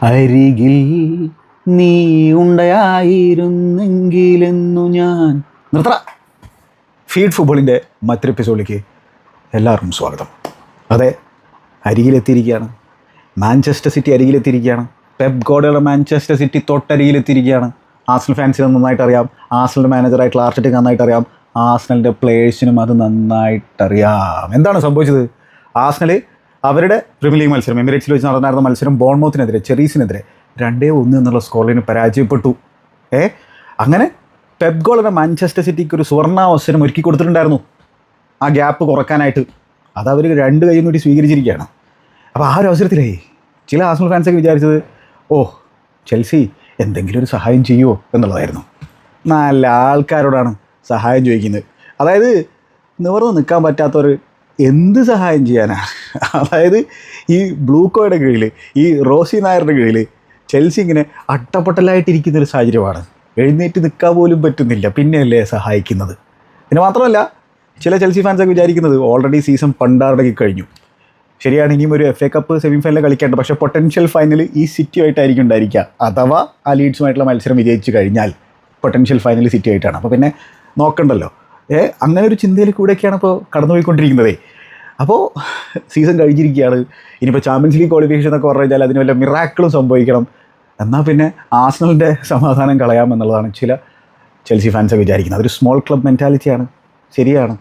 അരികിൽ നീ ഉണ്ടായിരുന്നെങ്കിലെന്നു ഞാൻ നിർത്തറ. ഫീഡ് ഫുട്ബോളിൻ്റെ മറ്റൊരു എപ്പിസോഡിലേക്ക് എല്ലാവർക്കും സ്വാഗതം. അതെ, അരികിലെത്തിയിരിക്കുകയാണ്. മാഞ്ചസ്റ്റർ സിറ്റി അരികിലെത്തിയിരിക്കുകയാണ്. പെപ് ഗാർഡിയോള മാഞ്ചസ്റ്റർ സിറ്റി തൊട്ടരികിലെത്തിയിരിക്കുകയാണ്. ആർസണൽ ഫാൻസിന് നന്നായിട്ട് അറിയാം, ആർസണലിൻ്റെ മാനേജറായിട്ടുള്ള ആർട്ടറ്റയ്ക്ക് നന്നായിട്ട് അറിയാം, ആർസണലിൻ്റെ പ്ലേയേഴ്സിനും അത് നന്നായിട്ടറിയാം. എന്താണ് സംഭവിച്ചത്? ആർസണൽ അവരുടെ പ്രീമിയർ ലീഗ് മത്സരം എമിറേറ്റ്സിൽ വെച്ച് നടന്നായിരുന്ന മത്സരം ബോൺമൗത്തിനെതിരെ, ചെറീസിനെതിരെ 2-1 എന്നുള്ള സ്കോർ ലൈന് പരാജയപ്പെട്ടു. അങ്ങനെ പെപ് ഗാർഡിയോള മാഞ്ചസ്റ്റർ സിറ്റിക്ക് ഒരു സുവർണാവസരം ഒരുക്കി കൊടുത്തിട്ടുണ്ടായിരുന്നു ആ ഗ്യാപ്പ് കുറക്കാനായിട്ട്. അത് അവർ 2 കൈയും കൂടി സ്വീകരിച്ചിരിക്കുകയാണ്. അപ്പോൾ ആ ഒരു അവസരത്തിലേ ചില ആർസണൽ ഫാൻസൊക്കെ വിചാരിച്ചത്, ചെൽസി എന്തെങ്കിലും ഒരു സഹായം ചെയ്യുമോ എന്നുള്ളതായിരുന്നു. നല്ല ആൾക്കാരോടാണ് സഹായം ചോദിക്കുന്നത്. അതായത് നിവർന്ന് നിൽക്കാൻ പറ്റാത്തവർ എന്ത് സഹായം ചെയ്യാനാണ്? അതായത് ഈ ബ്ലൂക്കോയുടെ കീഴിൽ, ഈ റോസി നായരുടെ കീഴിൽ ചെൽസി ഇങ്ങനെ അട്ടപ്പൊട്ടലായിട്ടിരിക്കുന്നൊരു സാഹചര്യമാണ്. എഴുന്നേറ്റ് നിൽക്കാൻ പോലും പറ്റുന്നില്ല, പിന്നെയല്ലേ സഹായിക്കുന്നത്? പിന്നെ മാത്രമല്ല, ചില ചെൽസി ഫാൻസൊക്കെ വിചാരിക്കുന്നത് ഓൾറെഡി സീസൺ പണ്ടാറടക്കി കഴിഞ്ഞു. ശരിയാണ്, ഇനിയും ഒരു FA കപ്പ് സെമി ഫൈനൽ കളിക്കേണ്ട, പക്ഷേ പൊട്ടൻഷ്യൽ ഫൈനൽ ഈ സിറ്റിയുമായിട്ടായിരിക്കും ഉണ്ടായിരിക്കുക. അഥവാ ആ ലീഡ്സുമായിട്ടുള്ള മത്സരം വിജയിച്ച് കഴിഞ്ഞാൽ പൊട്ടൻഷ്യൽ ഫൈനൽ സിറ്റി ആയിട്ടാണ്. അപ്പോൾ പിന്നെ നോക്കണ്ടല്ലോ. അങ്ങനെ ഒരു ചിന്തയിൽ കൂടെയൊക്കെയാണ് ഇപ്പോൾ കടന്നുപോയിക്കൊണ്ടിരിക്കുന്നത്. അപ്പോൾ സീസൺ കഴിഞ്ഞിരിക്കുകയാണ്. ഇനിയിപ്പോൾ ചാമ്പ്യൻസ് ലീഗ് ക്വാളിഫിക്കേഷൻ എന്നൊക്കെ പറഞ്ഞു കഴിഞ്ഞാൽ അതിന് വല്ല മിറാക്കിളും സംഭവിക്കണം, എന്നാൽ പിന്നെ ആർസണലിൻ്റെ സമാധാനം കളയാമെന്നുള്ളതാണ് ചില ചെൽസി ഫാൻസൊക്കെ വിചാരിക്കുന്നത്. അതൊരു സ്മോൾ ക്ലബ് മെൻറ്റാലിറ്റിയാണ്. ശരിയാണ്,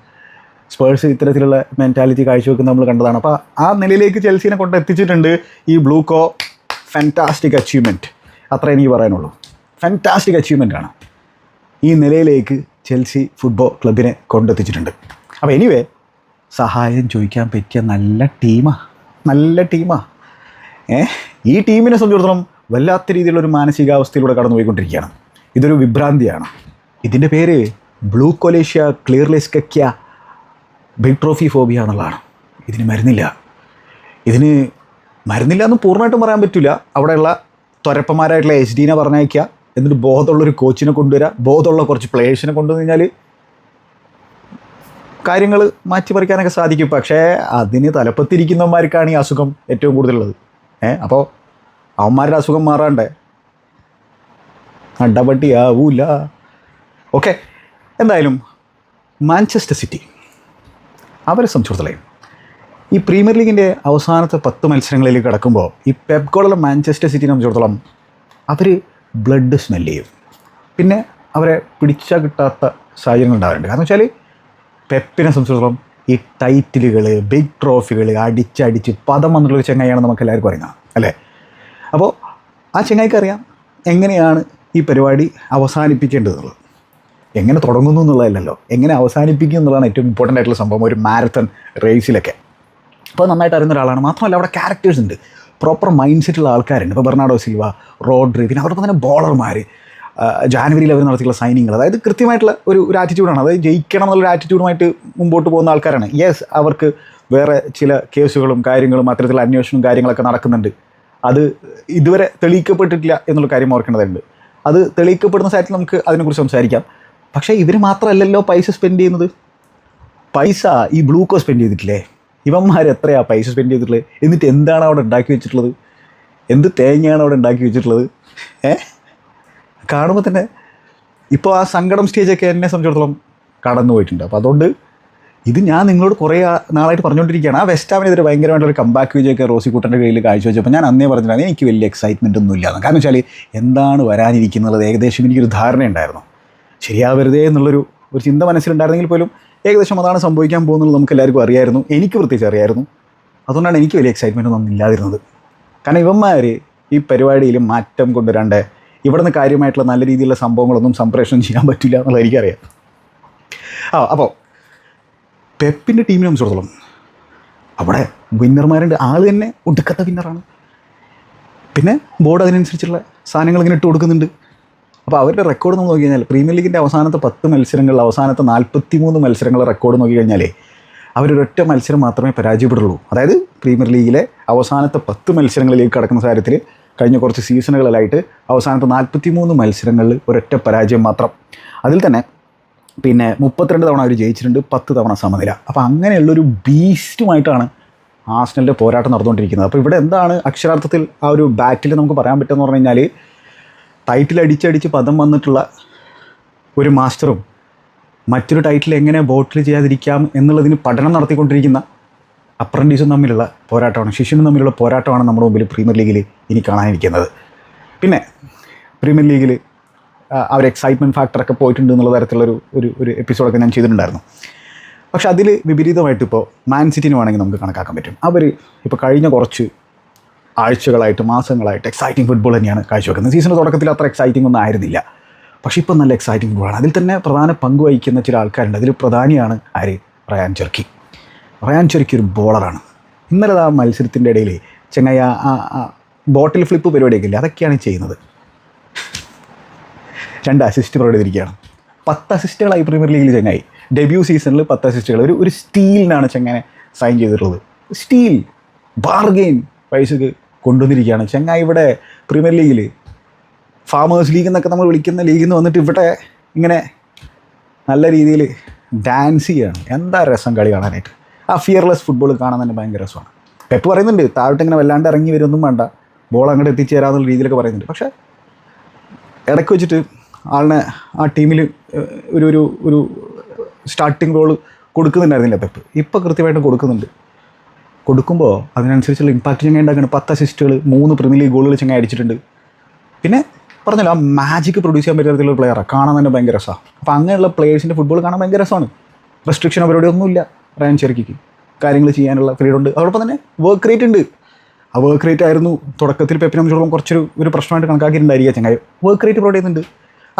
സ്പേഴ്സ് ഇത്തരത്തിലുള്ള മെൻറ്റാലിറ്റി കാഴ്ചവെക്കുന്ന നമ്മൾ കണ്ടതാണ്. അപ്പോൾ ആ നിലയിലേക്ക് ചെൽസിനെ കൊണ്ട് എത്തിച്ചിട്ടുണ്ട് ഈ ബ്ലൂക്കോ. ഫാൻറ്റാസ്റ്റിക് അച്ചീവ്മെൻറ്റ്, അത്ര എനിക്ക് പറയാനുള്ളൂ. ഫാൻറ്റാസ്റ്റിക് അച്ചീവ്മെൻറ്റാണ്. ഈ നിലയിലേക്ക് ചെൽസി ഫുട്ബോൾ ക്ലബിനെ കൊണ്ടെത്തിച്ചിട്ടുണ്ട്. അപ്പോൾ എനിവേ, സഹായം ചോദിക്കാൻ പറ്റിയ നല്ല ടീമാണ്. ഈ ടീമിനെ സംബന്ധിച്ചിടത്തോളം വല്ലാത്ത രീതിയിലുള്ളൊരു മാനസികാവസ്ഥയിലൂടെ കടന്നുപോയിക്കൊണ്ടിരിക്കുകയാണ്. ഇതൊരു വിഭ്രാന്തിയാണ്. ഇതിൻ്റെ പേര് ബ്ലൂക്കോലേഷ്യ ക്ലിയർലെസ്കക്യ ബിഗ് ട്രോഫി ഫോബിയ എന്നുള്ളതാണ്. ഇതിന് മരുന്നില്ല എന്ന് പൂർണ്ണമായിട്ടും പറയാൻ പറ്റില്ല. അവിടെയുള്ള തൊരപ്പന്മാരായിട്ടുള്ള HDനെ പറഞ്ഞയക്കുക, എന്നിട്ട് ബോധമുള്ളൊരു കോച്ചിനെ കൊണ്ടുവരിക, ബോധമുള്ള കുറച്ച് പ്ലേയേഴ്സിനെ കൊണ്ടുവന്നു കഴിഞ്ഞാൽ കാര്യങ്ങൾ മാറ്റിമറിക്കാനൊക്കെ സാധിക്കും. പക്ഷേ അതിന് തലപ്പത്തിരിക്കുന്നവന്മാർക്കാണ് ഈ അസുഖം ഏറ്റവും കൂടുതലുള്ളത്. അപ്പോൾ അവന്മാരുടെ അസുഖം മാറാണ്ടേ? അടപട്ടിയാവൂല. ഓക്കെ, എന്തായാലും മാഞ്ചസ്റ്റർ സിറ്റി അവരെ സംബന്ധിച്ചിടത്തോളം ഈ പ്രീമിയർ ലീഗിൻ്റെ അവസാനത്തെ 10 മത്സരങ്ങളിലേക്ക് കിടക്കുമ്പോൾ ഈ പെപ് ഗാർഡിയോള മാഞ്ചസ്റ്റർ സിറ്റിനെ സംബന്ധിച്ചിടത്തോളം അവർ ബ്ലഡ് സ്മെല്ല് ചെയ്യും. പിന്നെ അവരെ പിടിച്ചാൽ കിട്ടാത്ത സാഹചര്യങ്ങൾ ഉണ്ടാവാറുണ്ട്. കാരണം വെച്ചാൽ പെപ്പിനെ സംബന്ധിച്ചിടത്തോളം ഈ ടൈറ്റിലുകൾ, ബിഗ് ട്രോഫികൾ അടിച്ചടിച്ച് പദം വന്നുള്ളൊരു ചെങ്ങായിയാണ് നമുക്ക് എല്ലാവർക്കും അറിയുന്നത്, അല്ലേ? അപ്പോൾ ആ ചെങ്ങായിക്ക് അറിയാം എങ്ങനെയാണ് ഈ പരിപാടി അവസാനിപ്പിക്കേണ്ടതെന്നുള്ളത്. എങ്ങനെ തുടങ്ങുന്നു എന്നുള്ളതല്ലല്ലോ, എങ്ങനെ അവസാനിപ്പിക്കും എന്നുള്ളതാണ് ഏറ്റവും ഇമ്പോർട്ടൻ്റ് ആയിട്ടുള്ള സംഭവം ഒരു മാരത്തൺ റേസിലൊക്കെ. അപ്പോൾ നന്നായിട്ട് അറിയുന്ന ഒരാളാണ്. മാത്രമല്ല അവിടെ ക്യാരക്ടേഴ്സ് ഉണ്ട്, പ്രോപ്പർ മൈൻഡ് സെറ്റുള്ള ആൾക്കാരുണ്ട്. ഇപ്പോൾ ബെർണാഡോ സിൽവ, റോഡ്രി, പിന്നെ അവരുടെ തന്നെ ബോളർമാർ, ജാനുവരിയിൽ അവർ നടത്തിയുള്ള സൈനിങ്ങൾ, അതായത് കൃത്യമായിട്ടുള്ള ഒരു ആറ്റിറ്റ്യൂഡാണ്. അതായത് ജയിക്കണം എന്നുള്ളൊരു ആറ്റിറ്റ്യൂഡുമായിട്ട് മുമ്പോട്ട് പോകുന്ന ആൾക്കാരാണ്. യെസ്, അവർക്ക് വേറെ ചില കേസുകളും കാര്യങ്ങളും അത്തരത്തിലുള്ള അന്വേഷണവും കാര്യങ്ങളൊക്കെ നടക്കുന്നുണ്ട്. അത് ഇതുവരെ തെളിയിക്കപ്പെട്ടിട്ടില്ല എന്നുള്ള കാര്യം ഓർക്കേണ്ടതുണ്ട്. അത് തെളിയിക്കപ്പെടുന്ന സാഹചര്യത്തിൽ നമുക്ക് അതിനെക്കുറിച്ച് സംസാരിക്കാം. പക്ഷേ ഇവർ മാത്രമല്ലല്ലോ പൈസ സ്പെൻഡ് ചെയ്യുന്നത്. പൈസ ഈ ബ്ലൂക്കോ സ്പെൻഡ് ചെയ്തിട്ടില്ലേ? ഇവന്മാർ എത്രയാണ് പൈസ സ്പെൻഡ് ചെയ്തിട്ടുള്ളത്? എന്നിട്ട് എന്താണ് അവിടെ ഉണ്ടാക്കി വെച്ചിട്ടുള്ളത്? എന്ത് തേങ്ങയാണ് അവിടെ ഉണ്ടാക്കി വെച്ചിട്ടുള്ളത്? കാണുമ്പോൾ തന്നെ ഇപ്പോൾ ആ സങ്കടം സ്റ്റേജൊക്കെ എന്നെ സംബന്ധിച്ചിടത്തോളം കടന്നു പോയിട്ടുണ്ട്. അപ്പോൾ അതുകൊണ്ട് ഇത് ഞാൻ നിങ്ങളോട് കുറേ നാളായിട്ട് പറഞ്ഞുകൊണ്ടിരിക്കുകയാണ്. ആ വെസ്റ്റ് ഹാമിനെതിരെ ഭയങ്കരമായിട്ടൊരു കംബാക്ക് വിജയൊക്കെ റോസിക്കുട്ടൻ്റെ കയ്യിൽ കാഴ്ചവെച്ചപ്പോൾ ഞാൻ അന്നേ പറഞ്ഞിട്ടാണ് എനിക്ക് വലിയ എക്സൈറ്റ്മെൻ്റ് ഒന്നും ഇല്ലാന്ന്. കാരണം വെച്ചാൽ എന്താണ് വരാനിരിക്കുന്നത് ഏകദേശം എനിക്കൊരു ധാരണയുണ്ടായിരുന്നു. ശരിയാവരുതേ എന്നുള്ളൊരു ചിന്ത മനസ്സിലുണ്ടായിരുന്നെങ്കിൽ പോലും ഏകദേശം അതാണ് സംഭവിക്കാൻ പോകുന്നത് നമുക്ക് എല്ലാവർക്കും അറിയായിരുന്നു. എനിക്ക് പ്രത്യേകിച്ച് അറിയായിരുന്നു. അതുകൊണ്ടാണ് എനിക്ക് വലിയ എക്സൈറ്റ്മെൻ്റ് ഒന്നും ഇല്ലാതിരുന്നത്. കാരണം ഇവന്മാർ ഈ പരിപാടിയിൽ മാറ്റം കൊണ്ടുവരാണ്ട് ഇവിടുന്ന് കാര്യമായിട്ടുള്ള നല്ല രീതിയിലുള്ള സംഭവങ്ങളൊന്നും സംപ്രേഷണം ചെയ്യാൻ പറ്റില്ല എന്നുള്ളത് എനിക്കറിയാം. അപ്പോൾ പെപ്പിൻ്റെ ടീമിനെ സംബന്ധിച്ചിടത്തോളം അവിടെ വിന്നർമാരുണ്ട്. ആൾ തന്നെ ഒടുക്കത്തെ വിന്നറാണ്. പിന്നെ ബോർഡ് അതിനനുസരിച്ചുള്ള സാധനങ്ങൾ ഇങ്ങനെ ഇട്ട് കൊടുക്കുന്നുണ്ട്. അപ്പോൾ അവരുടെ റെക്കോർഡ് നമ്മൾ നോക്കി കഴിഞ്ഞാൽ പ്രീമിയർ ലീഗിൻ്റെ അവസാനത്തെ 10 മത്സരങ്ങളിൽ അവസാനത്തെ 43 മത്സരങ്ങളുടെ റെക്കോർഡ് നോക്കി കഴിഞ്ഞാൽ അവരൊരൊറ്റ മത്സരം മാത്രമേ പരാജയപ്പെടുള്ളൂ. അതായത് പ്രീമിയർ ലീഗിലെ അവസാനത്തെ 10 മത്സരങ്ങളിലേക്ക് കടക്കുന്ന കാര്യത്തിൽ കഴിഞ്ഞ കുറച്ച് സീസണുകളിലായിട്ട് അവസാനത്തെ 43 മത്സരങ്ങളിൽ ഒരൊറ്റ പരാജയം മാത്രം. അതിൽ തന്നെ പിന്നെ 32 തവണ അവർ ജയിച്ചിട്ടുണ്ട്, 10 തവണ സമനില. അപ്പോൾ അങ്ങനെയുള്ളൊരു ബീസ്റ്റുമായിട്ടാണ് ആർസണലിൻ്റെ പോരാട്ടം നടന്നുകൊണ്ടിരിക്കുന്നത്. അപ്പോൾ ഇവിടെ എന്താണ് അക്ഷരാർത്ഥത്തിൽ ആ ഒരു ബാറ്റിൽ നമുക്ക് പറയാൻ പറ്റുമെന്ന് പറഞ്ഞു കഴിഞ്ഞാൽ, ടൈറ്റിൽ അടിച്ചടിച്ച് പദം വന്നിട്ടുള്ള ഒരു മാസ്റ്ററും മറ്റൊരു ടൈറ്റിൽ എങ്ങനെ ബോട്ടിൽ ചെയ്യാതിരിക്കാം എന്നുള്ളതിന് പഠനം നടത്തിക്കൊണ്ടിരിക്കുന്ന അപ്രൻറ്റീസും തമ്മിലുള്ള പോരാട്ടമാണ്, ശിഷ്യനും തമ്മിലുള്ള പോരാട്ടമാണ് നമ്മുടെ മുമ്പിൽ പ്രീമിയർ ലീഗിൽ ഇനി കാണാനിരിക്കുന്നത്. പിന്നെ പ്രീമിയർ ലീഗിൽ ആ ഒരു എക്സൈറ്റ്മെൻറ്റ് ഫാക്ടറൊക്കെ പോയിട്ടുണ്ട് എന്നുള്ള തരത്തിലുള്ളൊരു ഒരു എപ്പിസോഡൊക്കെ ഞാൻ ചെയ്തിട്ടുണ്ടായിരുന്നു. പക്ഷെ അതിൽ വിപരീതമായിട്ട് ഇപ്പോൾ മാൻ സിറ്റിന് വേണമെങ്കിൽ നമുക്ക് കണക്കാക്കാൻ പറ്റും. അവർ ഇപ്പോൾ കഴിഞ്ഞ കുറച്ച് ആഴ്ചകളായിട്ട് മാസങ്ങളായിട്ട് എക്സൈറ്റിംഗ് ഫുട്ബോൾ തന്നെയാണ് കാഴ്ചവെക്കുന്നത്. സീസണിൻ്റെ തുടക്കത്തിൽ അത്ര എക്സൈറ്റിംഗ് ഒന്നും ആയിരുന്നില്ല, പക്ഷേ ഇപ്പോൾ നല്ല എക്സൈറ്റിംഗ് ഫുട്ബോളാണ്. അതിൽ തന്നെ പ്രധാന പങ്ക് വഹിക്കുന്ന ചില ആൾക്കാരുണ്ട്. അതിൽ പ്രധാനിയാണ് ആര്? Ryan Cherki. റയാൻ ചെർക്കി ഒരു ബോളറാണ്. ഇന്നലെ ആ മത്സരത്തിൻ്റെ ഇടയിൽ ചെങ്ങായി ആ ബോട്ടിൽ ഫ്ലിപ്പ് പരിപാടിയൊക്കെ ഇല്ല, അതൊക്കെയാണ് ചെയ്യുന്നത്. 2 അസിസ്റ്റ് പ്രൊവൈഡ് ചെയ്തിരിക്കുകയാണ്. 10 അസിസ്റ്റുകളായി പ്രീമിയർ ലീഗിൽ ചെങ്ങായി. ഡെബ്യൂ സീസണിൽ 10 അസിസ്റ്റുകൾ. ഒരു സ്റ്റീലിനാണ് ചെങ്ങനെ സൈൻ ചെയ്തിട്ടുള്ളത്. സ്റ്റീൽ ബാർഗെയിൻ പൈസക്ക് കൊണ്ടുവന്നിരിക്കുകയാണ് ചെങ്ങായി. ഇവിടെ പ്രീമിയർ ലീഗിൽ ഫാമേഴ്സ് ലീഗ് എന്നൊക്കെ നമ്മൾ വിളിക്കുന്ന ലീഗിൽ നിന്ന് വന്നിട്ട് ഇവിടെ ഇങ്ങനെ നല്ല രീതിയിൽ ഡാൻസ് ചെയ്യുകയാണ്. എന്താ രസം കളി കാണാനായിട്ട്. ആ ഫിയർലെസ് ഫുട്ബോൾ കാണാൻ തന്നെ ഭയങ്കര രസമാണ്. പെപ്പ് പറയുന്നുണ്ട് താഴോട്ട് ഇങ്ങനെ വല്ലാണ്ട് ഇറങ്ങി വരുമൊന്നും വേണ്ട, ബോൾ അങ്ങോട്ട് എത്തിച്ചേരാന്നുള്ള രീതിയിലൊക്കെ പറയുന്നുണ്ട്. പക്ഷേ ഇടയ്ക്ക് വെച്ചിട്ട് ആളിനെ ആ ടീമിൽ ഒരു സ്റ്റാർട്ടിങ് റോൾ കൊടുക്കുന്നുണ്ടായിരുന്നില്ല പെപ്പ്. ഇപ്പോൾ കൃത്യമായിട്ട് കൊടുക്കുന്നുണ്ട്. കൊടുക്കുമ്പോൾ അതിനനുസരിച്ചുള്ള ഇമ്പാക്റ്റ് ചെങ്ങായി ഉണ്ടാക്കുകയാണ്. 10 അസിസ്റ്റുകൾ, 3 പ്രീമിയർ ലീഗ് ഗോളുകൾ ചെങ്ങായി അടിച്ചിട്ടുണ്ട്. പിന്നെ പറഞ്ഞല്ലോ, ആ മാജിക് പ്രൊഡ്യൂസ് ചെയ്യാൻ പറ്റുന്ന തരത്തിലുള്ള പ്ലെയറാണ്. കാണാൻ തന്നെ ഭയങ്കര രസമാണ്. അപ്പോൾ അങ്ങനെയുള്ള പ്ലേയേഴ്സിൻ്റെ ഫുട്ബോൾ കാണാൻ ഭയങ്കര രസമാണ്. റെസ്ട്രിക്ഷനോ പരിപാടി ഒന്നുമില്ല റയാൻ ചെർക്കിക്ക്. കാര്യങ്ങൾ ചെയ്യാനുള്ള ഫ്രീഡം ഉണ്ട്. അതോടൊപ്പം തന്നെ വർക്ക് റേറ്റ് ഉണ്ട്. ആ വർക്ക് റേറ്റ് ആയിരുന്നു തുടക്കത്തിൽ പെപ്പിനെ സംബന്ധിച്ചോളം കുറച്ചൊരു പ്രശ്നമായിട്ട് കണക്കാക്കിയിട്ടുണ്ടായിരിക്കുക ചെങ്ങായി. വർക്ക് റേറ്റ് പ്രൊവൈഡ് ചെയ്യുന്നുണ്ട്.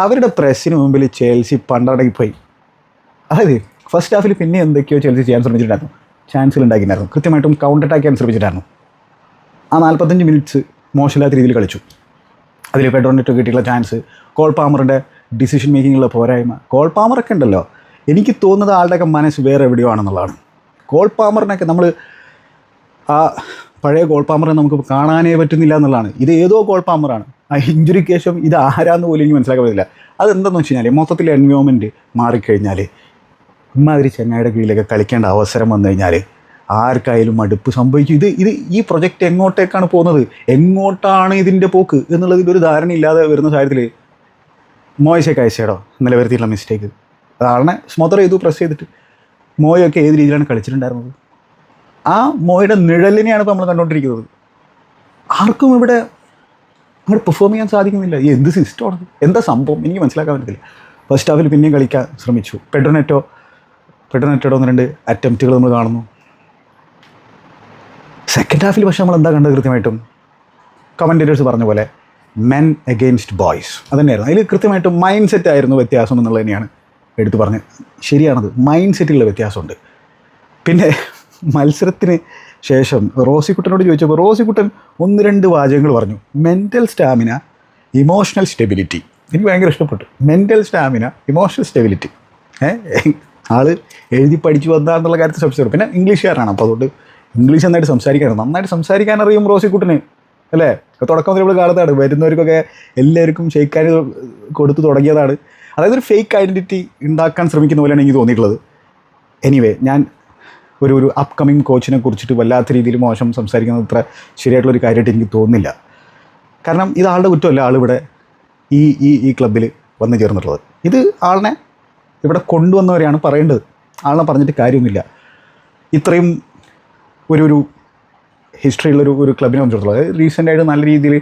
അവരുടെ പ്രസ്സിന് മുമ്പിൽ ചെൽസി പണ്ടടങ്ങിപ്പോയി. അതായത് ഫസ്റ്റ് ഹാഫിൽ പിന്നെ എന്തൊക്കെയോ ചെൽസി ചെയ്യാൻ ശ്രമിച്ചിട്ടുണ്ടായിരുന്നു, ചാൻസുകൾ ഉണ്ടാക്കിയിട്ടുണ്ടായിരുന്നു. കൃത്യമായിട്ടും കൗണ്ടർ അറ്റാക്ക് ചെയ്യാൻ ശ്രമിച്ചിട്ടായിരുന്നു. ആ 45 മിനിറ്റ്സ് മോശമില്ലാത്ത രീതിയിൽ കളിച്ചു. അതിൽ പെഡ്രോനെറ്റ് കിട്ടിയുള്ള ചാൻസ്, കോൾ പാമറിൻ്റെ ഡിസിഷൻ മേക്കിങ്ങിലുള്ള പോരായ്മ. കോൾ പാമറൊക്കെ ഉണ്ടല്ലോ, എനിക്ക് തോന്നുന്നത് ആളുടെയൊക്കെ മനസ്സ് വേറെ എവിടെയോ ആണെന്നുള്ളതാണ്. കോൾ പാമറിനൊക്കെ നമ്മൾ ആ പഴയ കോൾ പാമറെ നമുക്ക് കാണാനേ പറ്റുന്നില്ല എന്നുള്ളതാണ്. ഇത് ഏതോ കോൾ പാമറാണ്. ആ ഇഞ്ചുറിക്ക് ശേഷം ഇത് ആരാന്ന് പോലും എനിക്ക് മനസ്സിലാക്കാൻ പറ്റില്ല. അതെന്താണെന്ന് വെച്ച് കഴിഞ്ഞാൽ മൊത്തത്തിൽ എൻവയോൺമെൻറ്റ് മാറിക്കഴിഞ്ഞാൽ ഇമ്മാതിരി ചെങ്ങായിയുടെ കീഴിലൊക്കെ കളിക്കേണ്ട അവസരം വന്നു കഴിഞ്ഞാൽ ആർക്കായാലും മടുപ്പ് സംഭവിക്കും. ഇത് ഈ പ്രൊജക്റ്റ് എങ്ങോട്ടേക്കാണ് പോകുന്നത്, എങ്ങോട്ടാണ് ഇതിൻ്റെ പോക്ക് എന്നുള്ളതിൻ്റെ ഒരു ധാരണയില്ലാതെ വരുന്ന സാഹചര്യത്തിൽ മോയ്സെ കൈസേഡോ ഇന്നലെ വരുത്തിയിട്ടുള്ള മിസ്റ്റേക്ക്, ആളിനെ സ്മോദർ ചെയ്തു പ്രസ് ചെയ്തിട്ട്. മോയൊക്കെ ഏത് രീതിയിലാണ് കളിച്ചിട്ടുണ്ടായിരുന്നത്. ആ മോയുടെ നിഴലിനെയാണ് ഇപ്പോൾ നമ്മൾ കണ്ടുകൊണ്ടിരിക്കുന്നത്. ആർക്കും ഇവിടെ അങ്ങോട്ട് പെർഫോം ചെയ്യാൻ സാധിക്കുന്നില്ല. ഈ എന്ത് സിസ്റ്റമാണ്, എന്താ സംഭവം എനിക്ക് മനസ്സിലാക്കാൻ പറ്റത്തില്ല. ഫസ്റ്റ് ഹാഫിൽ പിന്നെയും കളിക്കാൻ ശ്രമിച്ചു. പെഡ്രോനെറ്റോയുടെ 1-2 അറ്റംപ്റ്റുകൾ നമ്മൾ കാണുന്നു. സെക്കൻഡ് ഹാഫിൽ പക്ഷേ നമ്മൾ എന്താ കണ്ടത്? കൃത്യമായിട്ടും കമൻറ്റേറ്റേഴ്സ് പറഞ്ഞ പോലെ മെൻ അഗെയിൻസ്റ്റ് ബോയ്സ് അതുതന്നെയായിരുന്നു. അതിൽ കൃത്യമായിട്ടും മൈൻഡ് സെറ്റ് ആയിരുന്നു വ്യത്യാസം എന്നുള്ളത് തന്നെയാണ് എടുത്തു പറഞ്ഞത്. ശരിയാണത്, മൈൻഡ് സെറ്റിലുള്ള വ്യത്യാസമുണ്ട്. പിന്നെ മത്സരത്തിന് ശേഷം റോസിക്കുട്ടനോട് ചോദിച്ചപ്പോൾ റോസിക്കുട്ടൻ 1-2 വാചകങ്ങൾ പറഞ്ഞു. Mental stamina, emotional stability. എനിക്ക് ഭയങ്കര ഇഷ്ടപ്പെട്ടു. Mental stamina, emotional stability. ആൾ എഴുതി പഠിച്ചു വന്നാന്നുള്ള കാര്യത്തിൽ സംശയം. പിന്നെ ഇംഗ്ലീഷുകാരനാണ്, അപ്പോൾ അതുകൊണ്ട് ഇംഗ്ലീഷ് നന്നായിട്ട് സംസാരിക്കാൻ അറിയും റോസിക്കുട്ടന്, അല്ലേ? തുടക്കം മുതൽ ഇവിടെ കാണുന്നതാണ്. വരുന്നവർക്കൊക്കെ എല്ലാവർക്കും ഷെയ്ക്കാൻ കൊടുത്തു തുടങ്ങിയതാണ്. അതായത് ഒരു ഫേക്ക് ഐഡൻറ്റിറ്റി ഉണ്ടാക്കാൻ ശ്രമിക്കുന്ന പോലെയാണ് എനിക്ക് തോന്നിയിട്ടുള്ളത്. എനിവേ, ഞാൻ ഒരു അപ്കമിങ് കോച്ചിനെ കുറിച്ചിട്ട് വല്ലാത്ത രീതിയിൽ മോശം സംസാരിക്കുന്നത് അത്ര ശരിയായിട്ടുള്ളൊരു കാര്യമായിട്ട് എനിക്ക് തോന്നുന്നില്ല. കാരണം ഇത് ആളുടെ കുറ്റമല്ല. ആളിവിടെ ഈ ക്ലബ്ബിൽ വന്നു ചേർന്നിട്ടുള്ളത്. ഇത് ആളിനെ ഇവിടെ കൊണ്ടുവന്നവരെയാണ് പറയേണ്ടത്. ആളിനെ പറഞ്ഞിട്ട് കാര്യമൊന്നുമില്ല. ഇത്രയും ഒരു ഹിസ്റ്ററിയുള്ളൊരു ക്ലബിനെ സംബന്ധിച്ചിടത്തോളം, അതായത് റീസെൻ്റായിട്ട് നല്ല രീതിയിൽ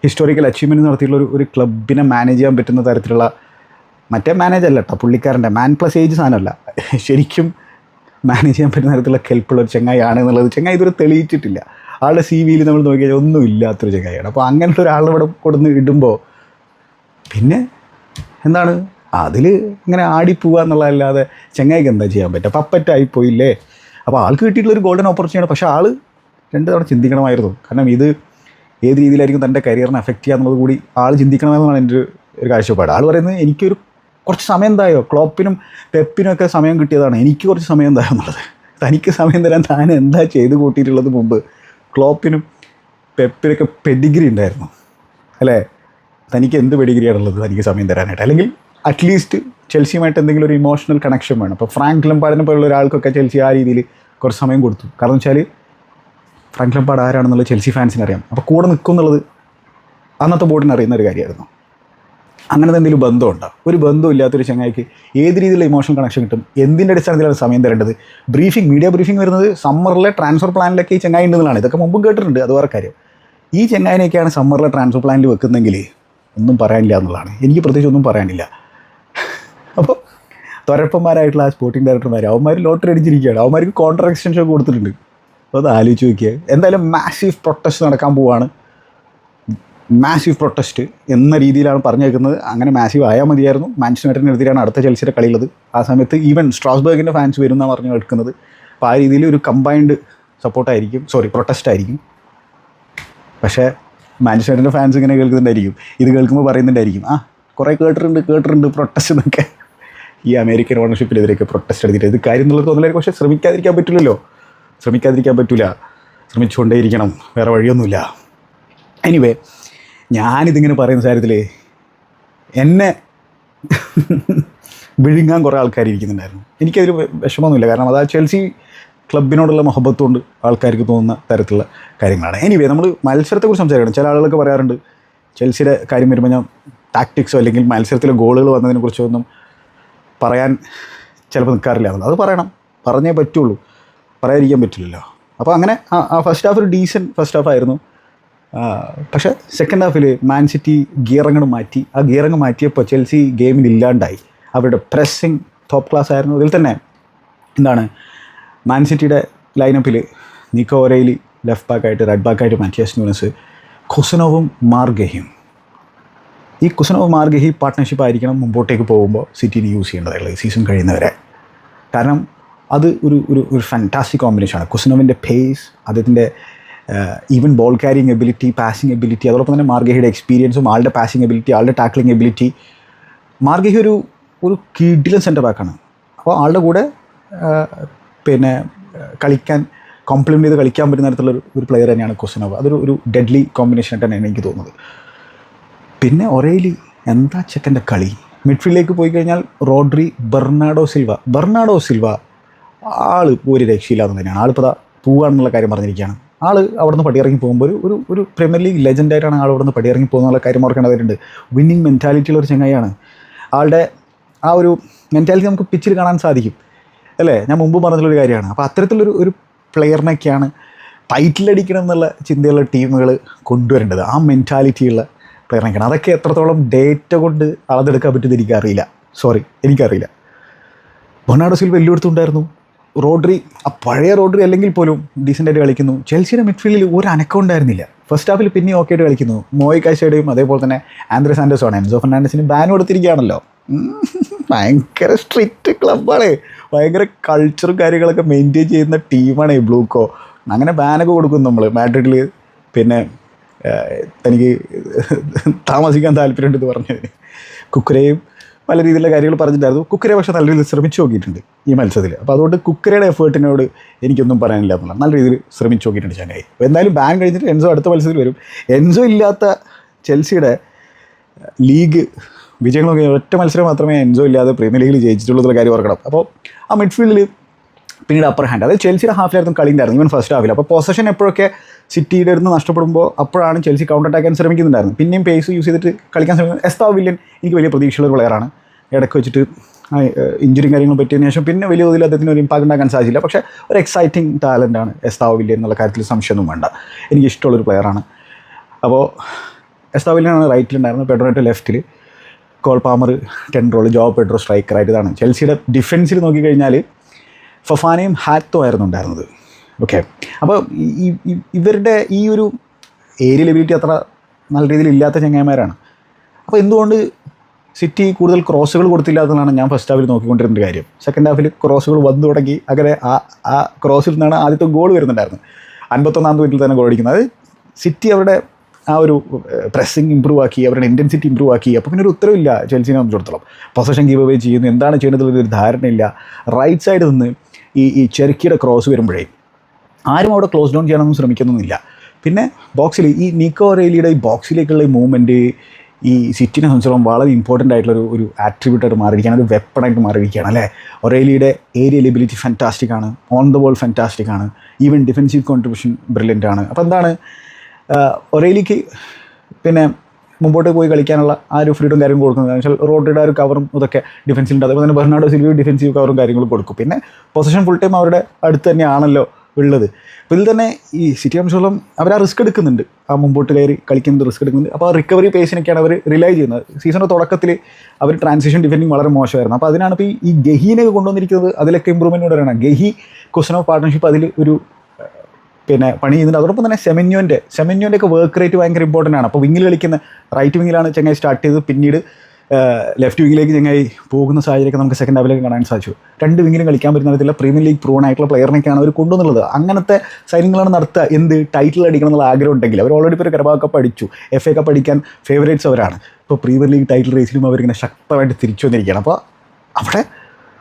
ഹിസ്റ്റോറിക്കൽ അച്ചീവ്മെൻറ്റ് നടത്തിയിട്ടുള്ള ഒരു ക്ലബിനെ മാനേജ് ചെയ്യാൻ പറ്റുന്ന തരത്തിലുള്ള, മറ്റേ മാനേജ് അല്ല കേട്ടോ, പുള്ളിക്കാരൻ്റെ മാൻ പ്ലസ് ഏജ് സാധനമല്ല, ശരിക്കും മാനേജ് ചെയ്യാൻ പറ്റുന്ന തരത്തിലുള്ള കെൽപ്പുള്ള ഒരു ചെങ്ങായി ആണെന്നുള്ളത് ചെങ്ങായി ഇതുവരെ തെളിയിച്ചിട്ടില്ല. ആളുടെ സി വിയിൽ നമ്മൾ നോക്കിയാൽ ഒന്നും ഇല്ലാത്തൊരു ചെങ്ങായിയാണ്. അപ്പോൾ അങ്ങനത്തെ ഒരാളുടെ ഇവിടെ കൊടുന്ന് ഇടുമ്പോൾ പിന്നെ എന്താണ് അതിൽ ഇങ്ങനെ ആടിപ്പോവുക എന്നുള്ളതല്ലാതെ ചെങ്ങായിക്ക് എന്താ ചെയ്യാൻ പറ്റുക? പപ്പറ്റായിപ്പോയില്ലേ. അപ്പോൾ ആൾക്ക് കിട്ടിയിട്ടുള്ളൊരു ഗോൾഡൻ ഓപ്പർച്യൂണിറ്റി. പക്ഷേ ആൾ 2 തവണ ചിന്തിക്കണമായിരുന്നു. കാരണം ഇത് ഏത് രീതിയിലായിരിക്കും തൻ്റെ കരിയറിനെ എഫക്റ്റ് ചെയ്യുക എന്നുള്ളത് കൂടി ആൾ ചിന്തിക്കണമെന്നാണ് എൻ്റെ ഒരു കാഴ്ചപ്പാട്. ആൾ പറയുന്നത് എനിക്കൊരു കുറച്ച് സമയം എന്തായോ, ക്ലോപ്പിനും പെപ്പിനും ഒക്കെ സമയം കിട്ടിയതാണ്, എനിക്ക് കുറച്ച് സമയം എന്തായോ എന്നുള്ളത്. തനിക്ക് സമയം തരാൻ താൻ എന്താ ചെയ്ത് കൂട്ടിയിട്ടുള്ളത്? മുമ്പ് ക്ലോപ്പിനും പെപ്പിനൊക്കെ പെഡിഗ്രി ഉണ്ടായിരുന്നു, അല്ലേ? തനിക്ക് എന്ത് പെഡിഗ്രിയാണുള്ളത് തനിക്ക് സമയം തരാനായിട്ട്? അല്ലെങ്കിൽ അറ്റ്ലീസ്റ്റ് ചെൽസിയുമായിട്ട് എന്തെങ്കിലും ഒരു ഇമോഷണൽ കണക്ഷൻ വേണം. അപ്പോൾ ഫ്രാങ്ക് ലംപാർഡിനെ പോലുള്ള ഒരാൾക്കൊക്കെ ചെൽസി ആ രീതിയിൽ കുറച്ച് സമയം കൊടുത്തു. കാരണം വെച്ചാൽ ഫ്രാങ്ക് ലംപാർഡ് ആരാണെന്നുള്ളത് ചെൽസി ഫാൻസിന് അറിയാം. അപ്പോൾ കൂടെ നിൽക്കും എന്നുള്ളത് അന്നത്തെ ബോർഡിന് അറിയുന്ന ഒരു കാര്യമായിരുന്നു. അങ്ങനത്തെ എന്തെങ്കിലും ബന്ധമുണ്ടോ? ഒരു ബന്ധമില്ലാത്തൊരു ചങ്ങായിക്ക് ഏത് രീതിയിലുള്ള ഇമോഷണൽ കണക്ഷൻ കിട്ടും? എന്തിൻ്റെ അടിസ്ഥാനത്തിലാണ് സമയം തരേണ്ടത്? മീഡിയ ബ്രീഫിംഗ് വരുന്നത് സമ്മറിലെ ട്രാൻസ്ഫർ പ്ലാനിലൊക്കെ ഈ ചങ്ങായി ഉണ്ടെന്നാണ്. ഇതൊക്കെ മുമ്പും കേട്ടിട്ടുണ്ട്, അത് വേറെ കാര്യം. ഈ ചങ്ങായിനെയൊക്കെയാണ് സമ്മറിലെ ട്രാൻസ്ഫർ പ്ലാനിൽ വെക്കുന്നെങ്കിൽ ഒന്നും പറയാനില്ല എന്നുള്ളതാണ്. എനിക്ക് പ്രത്യേകിച്ച് ഒന്നും പറയാനില്ല. അപ്പോൾ തൊരപ്പന്മാരായിട്ടുള്ള ആ സ്പോർട്ടിംഗ് ഡയറക്ടർമാർ അവന്മാർ ലോട്ടറി അടിച്ചിരിക്കുകയാണ്. അവന്മാർക്ക് കോൺട്രാക്ട് എക്സ്റ്റൻഷൻ കൊടുത്തിട്ടുണ്ട്. അപ്പോൾ അത് ആലോചിച്ച് നോക്കിയാൽ എന്തായാലും മാസീവ് പ്രൊട്ടസ്റ്റ് നടക്കാൻ പോവുകയാണ്. മാസീവ് പ്രൊട്ടസ്റ്റ് എന്ന രീതിയിലാണ് പറഞ്ഞേക്കുന്നത്. അങ്ങനെ മാസീവ് ആയാൽ മതിയായിരുന്നു. മാഞ്ചസ്റ്റർ യുണൈറ്റഡിനെതിരെയാണ് അടുത്ത ചെൽസിയുടെ കളിയുള്ളത്. ആ സമയത്ത് ഈവൻ സ്ട്രാസ്ബർഗിൻ്റെ ഫാൻസ് വരുമെന്നാണ് പറഞ്ഞു എടുക്കുന്നത്. അപ്പോൾ ആ രീതിയിൽ ഒരു കമ്പൈൻഡ് സപ്പോർട്ടായിരിക്കും, പ്രൊട്ടസ്റ്റ് ആയിരിക്കും. പക്ഷേ മാഞ്ചസ്റ്റർ യുണൈറ്റഡിൻ്റെ ഫാൻസ് ഇങ്ങനെ കേൾക്കുന്നുണ്ടായിരിക്കും, ഇത് കേൾക്കുമ്പോൾ പറയുന്നുണ്ടായിരിക്കും, കുറേ കേട്ടിട്ടുണ്ട് പ്രൊട്ടസ്റ്റ് എന്നൊക്കെ. ഈ അമേരിക്കൻ ഓണർഷിപ്പിനെതിരെയൊക്കെ പ്രൊട്ടസ്റ്റ് എടുത്തിട്ട് ഇത് കാര്യം എന്നുള്ളത് തോന്നലായിരിക്കും. പക്ഷേ ശ്രമിക്കാതിരിക്കാൻ പറ്റില്ല. ശ്രമിച്ചുകൊണ്ടേയിരിക്കണം, വേറെ വഴിയൊന്നുമില്ല. എനിവേ, ഞാനിതിങ്ങനെ പറയുന്ന കാര്യത്തിൽ എന്നെ വിഴുങ്ങാൻ കുറേ ആൾക്കാർ ഇരിക്കുന്നുണ്ടായിരുന്നു. എനിക്കതിൽ വിഷമമൊന്നുമില്ല, കാരണം അത് ആ ചെൽസി ക്ലബിനോടുള്ള മൊഹബത്തുകൊണ്ട് ആൾക്കാർക്ക് തോന്നുന്ന തരത്തിലുള്ള കാര്യങ്ങളാണ്. എനിവേ, നമ്മൾ മത്സരത്തെക്കുറിച്ച് സംസാരിക്കണം. ചില ആളുകളൊക്കെ പറയാറുണ്ട് ചെൽസിയുടെ കാര്യം വരുമ്പോൾ ഞാൻ ടാക്ടിക്സോ അല്ലെങ്കിൽ മത്സരത്തിലെ ഗോളുകൾ വന്നതിനെക്കുറിച്ചോ ഒന്നും പറയാൻ ചിലപ്പോൾ നിൽക്കാറില്ല എന്നുള്ളത്. അത് പറയണം, പറഞ്ഞേ പറ്റുള്ളൂ, പറയാതിരിക്കാൻ പറ്റില്ലല്ലോ. അപ്പോൾ അങ്ങനെ ആ ഫസ്റ്റ് ഹാഫ് ഒരു ഡീസൻറ്റ് ഫസ്റ്റ് ഹാഫ് ആയിരുന്നു. പക്ഷേ സെക്കൻഡ് ഹാഫിൽ മാൻ സിറ്റി ഗിയറങ്ങ് മാറ്റി. ആ ഗിയറങ്ങ് മാറ്റിയപ്പോൾ ചെൽസി ഗെയിമിൽ ഇല്ലാണ്ടായി. അവരുടെ പ്രസ്സിങ് ടോപ്പ് ക്ലാസ് ആയിരുന്നു. അതിൽ തന്നെ മാൻ സിറ്റിയുടെ ലൈനപ്പിൽ നിക്കോ ഒരൈലി ലെഫ്റ്റ് ബാക്കായിട്ട്, റൈറ്റ് ബാക്കായിട്ട് മാറ്റിയാസ് ന്യൂനസ്, കുസനോവും മാർഗഹിയും. ഈ കുസനോവ് മാർഗഹി പാർട്ട്ണർഷിപ്പ് ആയിരിക്കണം മുമ്പോട്ടേക്ക് പോകുമ്പോൾ സിറ്റിന് യൂസ് ചെയ്യേണ്ടതായിട്ടുള്ളത് ഈ സീസൺ കഴിയുന്നവരെ. കാരണം അത് ഒരു ഫാൻറ്റാസ്റ്റിക് കോമ്പിനേഷനാണ്. കുസനോവിൻ്റെ പേസ്, അദ്ദേഹത്തിൻ്റെ even ball carrying ability, passing ability, അതോടൊപ്പം തന്നെ മാർഗഹിയുടെ എക്സ്പീരിയൻസും, ആളുടെ പാസിങ് എബിലിറ്റി, ആളുടെ ടാക്ലിംഗ് എബിലിറ്റി. മാർഗഹി ഒരു കിഡിലൻ സെൻ്റർ ബാക്കാണ്. അപ്പോൾ ആളുടെ കൂടെ കളിക്കാൻ കോംപ്ലിമെൻ്റ് ചെയ്ത് കളിക്കാൻ പറ്റുന്ന തരത്തിലുള്ള ഒരു പ്ലെയർ തന്നെയാണ് കുസനോവ്. അതൊരു ഡെഡ്ലി കോമ്പിനേഷൻ തന്നെയാണ് എനിക്ക് തോന്നുന്നത്. പിന്നെ ഒരേലി എന്താ ചെക്കൻ്റെ കളി. മിഡ്ഫീൽഡിലേക്ക് പോയി കഴിഞ്ഞാൽ റോഡ്രി, ബെർണാഡോ സിൽവ ആൾ ഒരു രക്ഷയില്ലാതെ തന്നെയാണ്. ആളിപ്പോൾ പോവുകയാണെന്നുള്ള കാര്യം പറഞ്ഞിരിക്കുകയാണ്. ആൾ അവിടെ നിന്ന് പടിയിറങ്ങി പോകുമ്പോൾ ഒരു പ്രീമിയർ ലീഗ് ലെജൻഡായിട്ടാണ് ആൾ അവിടെ നിന്ന് പടിയിറങ്ങി പോകുന്നുള്ള കാര്യം ഓർക്കേണ്ടതായിട്ടുണ്ട്. വിന്നിങ് മെൻറ്റാലിറ്റിയുള്ള ഒരു ചങ്ങായിയാണ്. ആളുടെ ആ ഒരു മെൻറ്റാലിറ്റി നമുക്ക് പിച്ചിൽ കാണാൻ സാധിക്കും, അല്ലേ? ഞാൻ മുമ്പ് പറഞ്ഞിട്ടുള്ളൊരു കാര്യമാണ്. അപ്പോൾ അത്തരത്തിലൊരു പ്ലെയറിനൊക്കെയാണ് ടൈറ്റിലടിക്കണം എന്നുള്ള ചിന്തയുള്ള ടീമുകൾ കൊണ്ടുവരേണ്ടത്. ആ മെൻറ്റാലിറ്റിയുള്ള പ്ലെയറിനൊക്കെയാണ്. അതൊക്കെ എത്രത്തോളം ഡേറ്റ കൊണ്ട് അളന്നെടുക്കാൻ പറ്റുമെന്ന് എനിക്കറിയില്ല. Bernardo Silva എല്ലായിടത്തുണ്ടായിരുന്നു. റോഡ്രി, ആ പഴയ റോഡ്രി അല്ലെങ്കിൽ പോലും ഡീസൻ്റായിട്ട് കളിക്കുന്നു. ചെൽസിയുടെ മിഡ്ഫീൽഡിൽ ഒരു അനക്കം ഉണ്ടായിരുന്നില്ല. ഫസ്റ്റ് ഹാഫിൽ പിന്നെ ഓക്കെ ആയിട്ട് കളിക്കുന്നു. മോയ് കാശയുടെയും അതേപോലെ തന്നെ ആന്ദ്രെ സാൻഡോസാണ്. എൻസോ ഫെർണാണ്ടസിന് ബാൻ കൊടുത്തിരിക്കുകയാണല്ലോ. ഭയങ്കര സ്ട്രിക്റ്റ് ക്ലബ്ബാണ്. ഭയങ്കര കൾച്ചറും കാര്യങ്ങളൊക്കെ മെയിൻറ്റെയിൻ ചെയ്യുന്ന ടീമാണ് ഈ ബ്ലൂക്കോ. അങ്ങനെ ബാനൊക്കെ കൊടുക്കും നമ്മൾ മാഡ്രിഡിൽ. പിന്നെ എനിക്ക് താമസിക്കാൻ താല്പര്യമുണ്ടെന്ന് പറഞ്ഞതിന് കുക്കരയും പല രീതിയിലുള്ള കാര്യങ്ങൾ പറഞ്ഞിട്ടുണ്ടായിരുന്നു. കുക്കരെ പക്ഷേ നല്ല രീതിയിൽ ശ്രമിച്ചു നോക്കിയിട്ടുണ്ട് ഈ മത്സരത്തിൽ. അപ്പോൾ അതുകൊണ്ട് കുക്കരയുടെ എഫേർട്ടിനോട് എനിക്കൊന്നും പറയാനില്ല എന്നുള്ള നല്ല രീതിയിൽ ശ്രമിച്ചു നോക്കിയിട്ടുണ്ട് ചങ്ങായി. എന്തായാലും ബാൻ കഴിഞ്ഞിട്ട് എൻസോ അടുത്ത മത്സരത്തിൽ വരും. എൻസോ ഇല്ലാത്ത ചെൽസിയുടെ ലീഗ് വിജയങ്ങൾ നോക്കി ഒറ്റ മത്സരം മാത്രമേ എൻസോ ഇല്ലാതെ പ്രീമിയർ ലീഗിൽ ജയിച്ചിട്ടുള്ള കാര്യം ഓർക്കണം. അപ്പോൾ ആ മിഡ്ഫീൽഡിൽ പിന്നീട് അപ്പർ ഹാൻഡ്, അതായത് ചെൽസിയുടെ ഹാഫിലായിരുന്നു കളി ഉണ്ടായിരുന്നു, ഈവൻ ഫസ്റ്റ് ഹാഫിൽ. അപ്പോൾ പൊസഷൻ എപ്പോഴൊക്കെ സിറ്റിയുടെ അടുത്ത് നഷ്ടപ്പെടുമ്പോൾ അപ്പോഴാണ് ചെൽസി കൗണ്ടർ അറ്റാക്കാൻ ശ്രമിക്കുന്നുണ്ടായിരുന്നു. പിന്നെയും പേസ് യൂസ് ചെയ്തിട്ട് കളിക്കാൻ ശ്രമിക്കുന്നത്. എസ്താവ് വില്യൻ എനിക്ക് വലിയ പ്രതീക്ഷയുള്ള ഒരു പ്ലെയറാണ്. ഇടയ്ക്ക് വെച്ചിട്ട് ഇഞ്ചുറിയും കാര്യങ്ങളും പറ്റിയതിന് ശേഷം പിന്നെ വലിയ തോതിൽ അദ്ദേഹത്തിന് ഒരു ഇമ്പാക്ട് ഉണ്ടാക്കാൻ സാധിച്ചില്ല. പക്ഷേ ഒരു എക്സൈറ്റിംഗ് ടാലൻ്റാണ് എസ്താവ് വില്യൻ എന്നുള്ള കാര്യത്തിൽ സംശയമൊന്നും വേണ്ട. എനിക്ക് ഇഷ്ടമുള്ളൊരു പ്ലെയറാണ്. അപ്പോൾ എസ്താവ് വില്യനാണ് റൈറ്റിലുണ്ടായിരുന്നത്, പെഡ്രോ നെറ്റോ ലെഫ്റ്റിൽ, Cole Palmer 10 role, Joao Pedro സ്ട്രൈക്കറായിട്ട്. ഇതാണ് ചെൽസിയുടെ ഡിഫൻസിൽ നോക്കിക്കഴിഞ്ഞാൽ ഫൊഫാനയും ഹാത്തോ ആയിരുന്നു ഉണ്ടായിരുന്നത്. ഓക്കെ, അപ്പോൾ ഇവരുടെ ഈ ഒരു ഏരിയൽ എബിലിറ്റി അത്ര നല്ല രീതിയിൽ ഇല്ലാത്ത ചങ്ങായിമാരാണ്. അപ്പോൾ എന്തുകൊണ്ട് സിറ്റി കൂടുതൽ ക്രോസുകൾ കൊടുത്തില്ല എന്നാണ് ഞാൻ ഫസ്റ്റ് ഹാഫിൽ നോക്കിക്കൊണ്ടിരുന്ന കാര്യം. സെക്കൻഡ് ഹാഫിൽ ക്രോസുകൾ വന്നു തുടങ്ങി. അങ്ങനെ ആ ക്രോസിൽ നിന്നാണ് ആദ്യത്തെ ഗോൾ വരുന്നുണ്ടായിരുന്നത്. 51-ാമത്തെ മിനിറ്റിൽ തന്നെ ഗോൾ അടിക്കുന്നത്. അത് സിറ്റി അവരുടെ ആ ഒരു പ്രസ്സിങ് ഇമ്പ്രൂവ് ആക്കി, അവരുടെ ഇൻറ്റൻസിറ്റി ഇമ്പ്രൂവ് ആക്കി. അപ്പോൾ പിന്നെ ഒരു ഉത്തരവില്ല ചെൽസിനെ സംബന്ധിച്ചിടത്തോളം. പൊസഷൻ ഗീവ് അവേ ചെയ്യുന്നു, എന്താണ് ചെയ്യുന്നതിലൊരു ധാരണയില്ല. റൈറ്റ് സൈഡിൽ നിന്ന് ഈ ചെറുക്കിയുടെ ക്രോസ് വരുമ്പോഴേ ആരും അവിടെ ക്ലോസ് ഡൗൺ ചെയ്യാനൊന്നും ശ്രമിക്കുന്നൊന്നുമില്ല. പിന്നെ ബോക്സിൽ ഈ നിക്കോ ഒരൈലിയുടെ ഈ ബോക്സിലേക്കുള്ള ഈ മൂവ്മെൻറ്റ്, ഈ സിറ്റിനെ സംബന്ധിച്ചോളം വളരെ ഇമ്പോർട്ടൻ്റ് ആയിട്ടുള്ളൊരു ഒരു ആട്രിബ്യൂട്ടായിട്ട് മാറിയിരിക്കുകയാണ്, ഒരു വെപ്പണായിട്ട് മാറിയിരിക്കുകയാണ് അല്ലേ. ഒറേലിയുടെ ഏരിയൽ എബിലിറ്റി ഫാൻറ്റാസ്റ്റിക് ആണ്, ഓൺ ദ ബോൾ ഫാൻറ്റാസ്റ്റിക് ആണ്, ഈവൻ ഡിഫെൻസീവ് കോൺട്രിബ്യൂഷൻ ബ്രില്യൻ്റ് ആണ്. അപ്പോൾ എന്താണ് ഒറേലിക്ക് പിന്നെ മുമ്പോട്ട് പോയി കളിക്കാനുള്ള ആ ഒരു ഫ്രീഡും കാര്യങ്ങളും കൊടുക്കുന്നത് വെച്ചാൽ റോഡ്രിയുടെ ആ ഒരു കവറും ഇതൊക്കെ ഡിഫൻസിലുണ്ട്. അതേപോലെ തന്നെ ബെർണാഡോ സിൽവ ഡിഫൻസീവ് കവറും കാര്യങ്ങളും കൊടുക്കും. പിന്നെ പൊസിഷൻ ഫുൾ ടൈം അവരുടെ അടുത്ത് തന്നെയാണല്ലോ ഉള്ളത്. അപ്പോൾ ഇതിൽ തന്നെ ഈ സിറ്റി സംബന്ധിച്ചോളം അവർ ആ റിസ്ക് എടുക്കുന്നുണ്ട്, ആ മുമ്പോട്ട് കയറി കളിക്കുന്നത് റിസ്ക് എടുക്കുന്നുണ്ട്. അപ്പോൾ ആ റിക്കവറി പേസിനൊക്കെയാണ് അവർ റിലൈ ചെയ്യുന്നത്. സീസണിൻ്റെ തുടക്കത്തിൽ അവർ ട്രാൻസിഷൻ ഡിഫെൻഡിങ് വളരെ മോശമായിരുന്നു. അപ്പോൾ അതിനാണ് ഇപ്പോൾ ഈ ഗഹീനൊക്കെ കൊണ്ടുവന്നിരിക്കുന്നത്. അതിലൊക്കെ ഇമ്പ്രൂവ്മെൻറ്റ് കൊണ്ടുവരണം. ഗഹി കുസനോവ് പാർട്ട്ണർഷിപ്പ് അതിൽ ഒരു പിന്നെ പണി ചെയ്യുന്നുണ്ട്. അതോടൊപ്പം തന്നെ സെമന്യോൻ്റെ ഒക്കെ വർക്ക് റേറ്റ് ഭയങ്കര ഇമ്പോർട്ടൻ്റ് ആണ്. അപ്പോൾ വിങ്ങിൽ കളിക്കുന്ന റൈറ്റ് വിങ്ങിലാണ് ചെങ്ങായി സ്റ്റാർട്ട് ചെയ്തത്, പിന്നീട് ലെഫ്റ്റ് വിങ്ങിലേക്ക് ചെങ്ങായി പോകുന്ന സാഹചര്യമൊക്കെ നമുക്ക് സെക്കൻഡ് ഹാഫിലേക്ക് കാണാൻ സാധിച്ചു. രണ്ട് വിങ്ങിലും കളിക്കാൻ പറ്റുന്ന വിധത്തിലുള്ള പ്രീമിയർ ലീഗ് പ്രൂവൺ ആയിട്ടുള്ള പ്ലെയറിനൊക്കെയാണ് അവർ കൊണ്ടുവന്നുള്ളത്. അങ്ങനത്തെ സൈനിങ്ങളാണ് നടത്തുക. എന്ത് ടൈറ്റിൽ അടിക്കണം എന്നുള്ള ആഗ്രഹം ഉണ്ടെങ്കിൽ അവർ ഓൾറെഡി ഇപ്പോൾ ഒരു കരബാ കപ്പ് അടിച്ചു, FA കപ്പ് അടിക്കാൻ ഫേവറേറ്റ്സ് അവരാണ്. ഇപ്പോൾ പ്രീമിയർ ലീഗ് ടൈറ്റിൽ റേസിലും അവരിങ്ങനെ ശക്തമായിട്ട് തിരിച്ചു വന്നിരിക്കുകയാണ്. അപ്പോൾ അവിടെ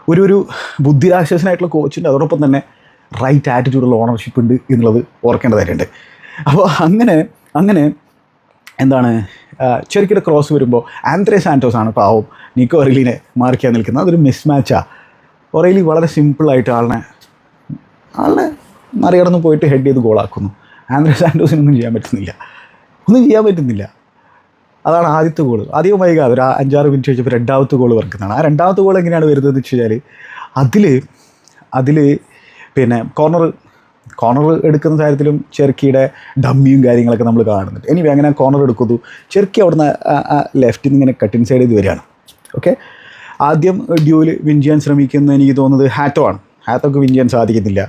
ഒരു ബുദ്ധിരാശ്വാസനായിട്ടുള്ള കോച്ചുണ്ട്, അതോടൊപ്പം തന്നെ റൈറ്റ് ആറ്റിറ്റ്യൂഡുള്ള ഓണർഷിപ്പ് ഉണ്ട് എന്നുള്ളത് ഓർക്കേണ്ടതായിട്ടുണ്ട്. അപ്പോൾ അങ്ങനെ എന്താണ് ചെറുക്കിയുടെ ക്രോസ് വരുമ്പോൾ ആന്ത്രേ സാന്റോസ് ആണ് പാവം നിക്കോ ഒറേലിനെ മാർക്കാൻ നിൽക്കുന്നത്. അതൊരു മിസ് മാച്ചാണ്. ഒറേലി വളരെ സിമ്പിളായിട്ട് ആളിനെ മറികടന്ന് പോയിട്ട് ഹെഡ് ചെയ്ത് ഗോളാക്കുന്നു. ആന്ത്രേ സാന്റോസിനൊന്നും ചെയ്യാൻ പറ്റുന്നില്ല. അതാണ് ആദ്യത്തെ ഗോൾ. അധികം വൈകാതെ ഒരു 5-6 മിനിറ്റ് കഴിച്ചപ്പോൾ രണ്ടാമത്തെ ഗോൾ വർക്കുന്നതാണ്. ആ രണ്ടാമത്തെ ഗോൾ എങ്ങനെയാണ് വരുന്നതെന്ന് വെച്ച് കഴിഞ്ഞാൽ അതിൽ പിന്നെ കോർണർ എടുക്കുന്ന കാര്യത്തിലും ചെറുക്കിയുടെ ഡമ്മിയും കാര്യങ്ങളൊക്കെ നമ്മൾ കാണുന്നുണ്ട്. എനിവേ അങ്ങനെ കോർണർ എടുക്കുന്നു. ചെറുക്കി അവിടുന്ന് ലെഫ്റ്റിൽ നിന്ന് ഇങ്ങനെ കട്ടിൻ സൈഡ് ചെയ്ത് വരികയാണ്. ഓക്കെ, ആദ്യം ഡ്യൂവിൽ വിൻ ചെയ്യാൻ ശ്രമിക്കുന്നത് എനിക്ക് തോന്നുന്നത് ഹാത്തോക്ക് വിൻ ചെയ്യാൻ സാധിക്കുന്നില്ല.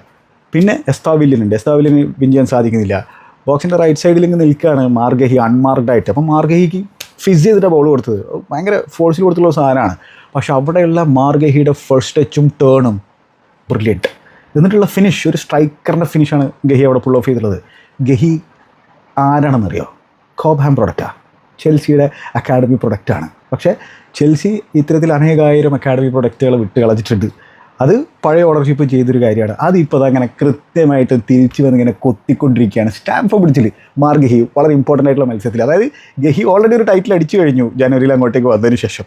പിന്നെ എസ്താവില്ലിന് വിൻ ചെയ്യാൻ സാധിക്കുന്നില്ല. ബോക്സിൻ്റെ റൈറ്റ് സൈഡിൽ ഇങ്ങനെ നിൽക്കുകയാണ് മാർഗഹി അൺമാർക്ഡ്. അപ്പം മാർഗഹിക്ക് ഫിസ് ചെയ്തിട്ട് ബോൾ കൊടുത്തത് ഭയങ്കര ഫോഴ്സിൽ കൊടുത്തുള്ള സാധനമാണ്. പക്ഷെ അവിടെയുള്ള മാർഗഹിയുടെ ഫസ്റ്റ് ടച്ചും ടേണും ബ്രില്യൻറ്റ്. എന്നിട്ടുള്ള ഫിനിഷ്, ഒരു സ്ട്രൈക്കറിൻ്റെ ഫിനിഷാണ് ഗഹി അവിടെ പുൾ ഓഫ് ചെയ്തിട്ടുള്ളത്. ഗഹി ആരാണെന്നറിയോ? കോബ്ഹാം പ്രൊഡക്റ്റാണ്, ചെൽസിയുടെ അക്കാഡമി പ്രൊഡക്റ്റാണ്. പക്ഷേ ചെൽസി ഇത്തരത്തിൽ അനേകായിരം അക്കാഡമി പ്രൊഡക്റ്റുകൾ വിട്ട് കളഞ്ഞിട്ടുണ്ട്. അത് പഴയ ഓണർഷിപ്പ് ചെയ്തൊരു കാര്യമാണ്. അതിപ്പോൾ അങ്ങനെ കൃത്യമായിട്ട് തിരിച്ചു വന്നിങ്ങനെ കൊത്തിക്കൊണ്ടിരിക്കുകയാണ്. സ്റ്റാംഫോർഡ് ബ്രിഡ്ജിൽ ഗഹി വളരെ ഇമ്പോർട്ടൻ്റ് ആയിട്ടുള്ള മത്സരത്തിൽ, അതായത് ഗഹി ഓൾറെഡി ഒരു ടൈറ്റിൽ അടിച്ചു കഴിഞ്ഞു ജനുവരിയിൽ അങ്ങോട്ടേക്ക് വന്നതിന് ശേഷം.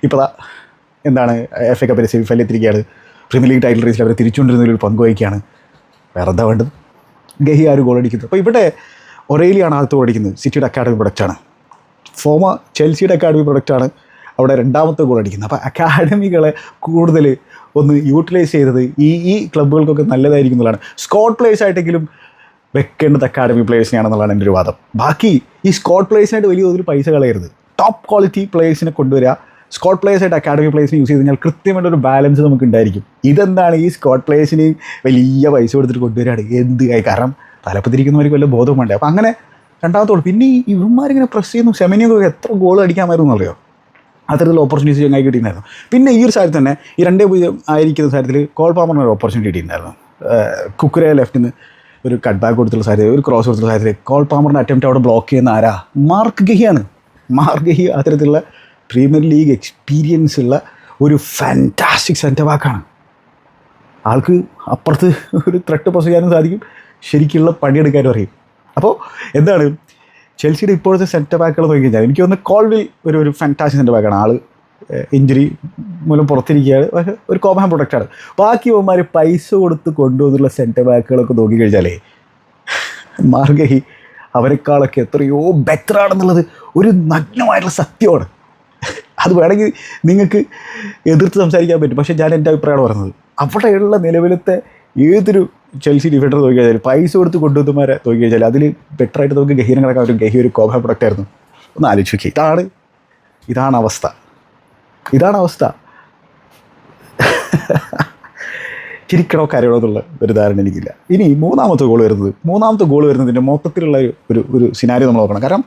ഇപ്പോൾ എന്താണ് FA കപ്പിലെ സെമിഫൈനലിൽ എത്തിയിരിക്കുകയാണ്. പ്രീമിയർ ലീഗ് ടൈറ്റിൽ റേസിൽ അവർ തിരിച്ചുകൊണ്ടിരുന്നതിൽ പങ്കുവഹിക്കുകയാണ്. വേറെ എന്താ വേണ്ടത്? ഗഹി ആ ഒരു ഗോൾ അടിക്കുന്നത്. അപ്പോൾ ഇവിടെ ഒറേലിയാണ് ആദ്യത്തെ ഗോൾ അടിക്കുന്നത്. സിറ്റിയുടെ അക്കാഡമി പ്രൊഡക്റ്റാണ്, ഫോമർ ചെൽസിയുടെ അക്കാഡമി പ്രൊഡക്റ്റാണ് അവിടെ രണ്ടാമത്തെ ഗോൾ അടിക്കുന്നത്. അപ്പോൾ അക്കാഡമികളെ കൂടുതൽ ഒന്ന് യൂട്ടിലൈസ് ചെയ്തത് ഈ ക്ലബ്ബുകൾക്കൊക്കെ നല്ലതായിരിക്കും എന്നുള്ളതാണ്. സ്ക്വാഡ് പ്ലേയേഴ്സ് ആയിട്ടെങ്കിലും വെക്കേണ്ടത് അക്കാഡമി പ്ലേയേഴ്സിനെയാണെന്നുള്ളതാണ് എൻ്റെ ഒരു വാദം. ബാക്കി ഈ സ്ക്വാഡ് പ്ലേയേഴ്സിനായിട്ട് വലിയ തോതിൽ പൈസ കളയരുത്. ടോപ്പ് ക്വാളിറ്റി പ്ലേയേഴ്സിനെ കൊണ്ടുവരിക. സ്ക്വാഡ് പ്ലേയേഴ്സായിട്ട് അക്കാഡമി പ്ലേയേഴ്സിനെ യൂസ് ചെയ്ത് കഴിഞ്ഞാൽ കൃത്യമായിട്ടൊരു ബാലൻസ് നമുക്ക് ഉണ്ടായിരിക്കും. ഇതെന്താണ് ഈ സ്ക്വാഡ് പ്ലേയേഴ്സിന് വലിയ പൈസ കൊടുത്തിട്ട് കൊണ്ടുവരികയാണ് എന്ത് കാര്യം? കാരണം തലപ്പത്തിരിക്കുന്നവർക്ക് വല്ല ബോധവും വേണ്ടേ. അപ്പോൾ അങ്ങനെ രണ്ടാമത്തെ ഗോൾ. പിന്നെ ഈ ഇവന്മാരിങ്ങനെ പ്രസ് ചെയ്യുന്നു. സെമനിയൊക്കെ എത്ര ഗോൾ അടിക്കാമായിരുന്നു അറിയോ? അത്തരത്തിലുള്ള ഓപ്പർച്യൂണിറ്റീസ് ചങ്ങായി കിട്ടിയിട്ടുണ്ടായിരുന്നു. പിന്നെ ഈ ഒരു സാഹചര്യത്തിൽ തന്നെ ഈ 2-0 ആയിരിക്കുന്ന സാഹചര്യത്തിൽ കോൾ പാമറിന് ഒരു ഓപ്പർച്യൂണിറ്റി കിട്ടിയിട്ടുണ്ടായിരുന്നു. കുക്കുരെ ലെഫ്റ്റിൽ നിന്ന് ഒരു കട്ട് ബാക്ക് കൊടുത്തുള്ള സാഹചര്യം, ഒരു ക്രോസ് കൊടുത്തുള്ള സാഹചര്യം, കോൾ പാമറിൻ്റെ അറ്റംപ്റ്റ് അവിടെ ബ്ലോക്ക് ചെയ്യുന്ന ആരാ? മാർക്ക് ഗഹിയാണ്. ഗഹി അത്തരത്തിലുള്ള പ്രീമിയർ ലീഗ് എക്സ്പീരിയൻസ് ഉള്ള ഒരു ഫാൻറ്റാസ്റ്റിക് സെൻറ്റർ ബാക്കാണ്. ആൾക്ക് അപ്പുറത്ത് ഒരു ത്രെട്ട് പ്രസ് ചെയ്യാനും സാധിക്കും, ശരിക്കുള്ള പണിയെടുക്കാനും അറിയും. അപ്പോൾ എന്താണ് ചെൽസിയുടെ ഇപ്പോഴത്തെ സെൻറ്റർ ബാക്കുകൾ നോക്കി കഴിഞ്ഞാൽ എനിക്ക് തോന്നുന്നു കോൾവിൽ ഒരു ഫാൻറ്റാസ്റ്റിക് സെൻറ്റർ ബാക്കാണ്. ആൾ ഇഞ്ചുറി മൂലം പുറത്തിരിക്കുകയാണ്, പക്ഷേ ഒരു കോബ്ഹാം പ്രൊഡക്റ്റാണ്. ബാക്കിയവന്മാർ പൈസ കൊടുത്ത് കൊണ്ടുവന്നുള്ള സെൻറ്റർ ബാക്കുകളൊക്കെ നോക്കിക്കഴിഞ്ഞാലേ ഗഹി അവരെക്കാളൊക്കെ എത്രയോ ബെറ്റർ ആണെന്നുള്ളത് ഒരു നഗ്നമായിട്ടുള്ള സത്യമാണ്. അത് വേണമെങ്കിൽ നിങ്ങൾക്ക് എതിർത്ത് സംസാരിക്കാൻ പറ്റും, പക്ഷേ ഞാൻ എൻ്റെ അഭിപ്രായമാണ് പറയുന്നത്. അവിടെയുള്ള നിലവിലത്തെ ഏതൊരു ചെൽസി ഡിഫൻഡർ നോക്കി കഴിഞ്ഞാൽ പൈസ കൊടുത്ത് കൊണ്ടുവന്നമാരെ നോക്കി കഴിഞ്ഞാൽ അതിൽ ബെറ്ററായിട്ട് നമുക്ക് ഗഹീനെ കിടക്കാൻ പറ്റും. ഗഹി ഒരു കോബ്ഹാം പ്രൊഡക്റ്റ് ആയിരുന്നു. ഒന്ന് ആലോചിച്ച് നോക്കി. ഇതാണ് അവസ്ഥ. ചിരിക്കണോ കരയണോ എന്നുള്ള ഒരു ധാരണ എനിക്കില്ല. ഇനി മൂന്നാമത്തെ ഗോൾ വരുന്നതിൻ്റെ മൊത്തത്തിലുള്ള ഒരു സിനാരിയോ നമ്മൾ നോക്കണം. കാരണം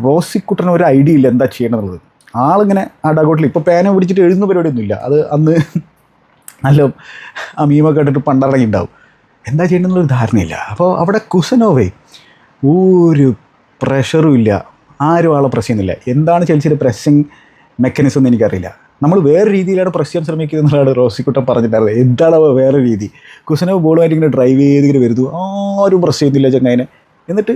റോസിക്കുട്ടന് ഒരു ഐഡിയ ഇല്ല എന്താ ചെയ്യണമെന്നുള്ളത്. ആളിങ്ങനെ ആ ഡഗൗട്ടിൽ ഇപ്പോൾ പേന പിടിച്ചിട്ട് എഴുതുന്ന പരിപാടിയൊന്നുമില്ല. അത് അന്ന് നല്ല ആ മീമൊക്കെ ഇട്ടിട്ട് പണ്ടിറങ്ങി ഉണ്ടാവും. എന്താ ചെയ്യണമെന്നുള്ളൊരു ധാരണയില്ല. അപ്പോൾ അവിടെ കുസനോവേ ഒരു പ്രഷറും ഇല്ല, ആരും ആളെ പ്രസ് ചെയ്യുന്നില്ല. എന്താണ് ചെൽസിയുടെ പ്രസ്സിങ് മെക്കാനിസം എന്ന് എനിക്കറിയില്ല. നമ്മൾ വേറെ രീതിയിലാണ് പ്രസ് ചെയ്യാൻ ശ്രമിക്കുന്നത് എന്നുള്ളതാണ് റോസിക്കുട്ടൻ പറഞ്ഞിട്ടുണ്ടായിരുന്നത്. എന്താണ് വേറെ രീതി? കുസനോവ് ബോളുമായിട്ട് ഇങ്ങനെ ഡ്രൈവ് ചെയ്തിങ്ങനെ വരുന്നു, ആരും പ്രസ് ചെയ്യുന്നില്ല ചങ്ങായിനെ. എന്നിട്ട്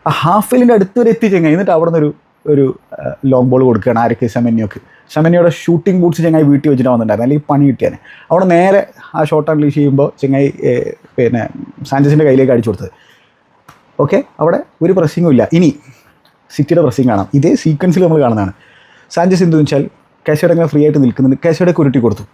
ആ ഹാഫ് ഫീൽഡിൻ്റെ അടുത്ത് വരെ എത്തി ചങ്ങായി. എന്നിട്ട് അവിടെ നിന്നൊരു ഒരു ലോങ് ബോൾ കൊടുക്കുകയാണ് ആർക്ക് സെമന്യോയുടെ ഷൂട്ടിംഗ് ബൂട്ട്സ് ചങ്ങായി വീട്ടിൽ വെച്ചിട്ട് വന്നിട്ടുണ്ടായിരുന്നു, അല്ലെങ്കിൽ പണി കിട്ടിയാൽ അവിടെ നേരെ ആ ഷോട്ട് അൺലീഷ് ചെയ്യുമ്പോൾ ചങ്ങായി പിന്നെ സാഞ്ചസിൻ്റെ കയ്യിലേക്ക് അടിച്ചു കൊടുത്തത്. ഓക്കെ, അവിടെ ഒരു പ്രസ്സിങ്ങും ഇല്ല. ഇനി സിറ്റിയുടെ പ്രസ്സിങ് കാണാം, ഇതേ സീക്വൻസിൽ നമ്മൾ കാണുന്നതാണ്. സാഞ്ചസ് എന്തെന്ന് വെച്ചാൽ കാശയുടെ അങ്ങനെ ഫ്രീ ആയിട്ട് നിൽക്കുന്നുണ്ട്, കാശയുടെ ഉരുട്ടി കൊടുത്തു,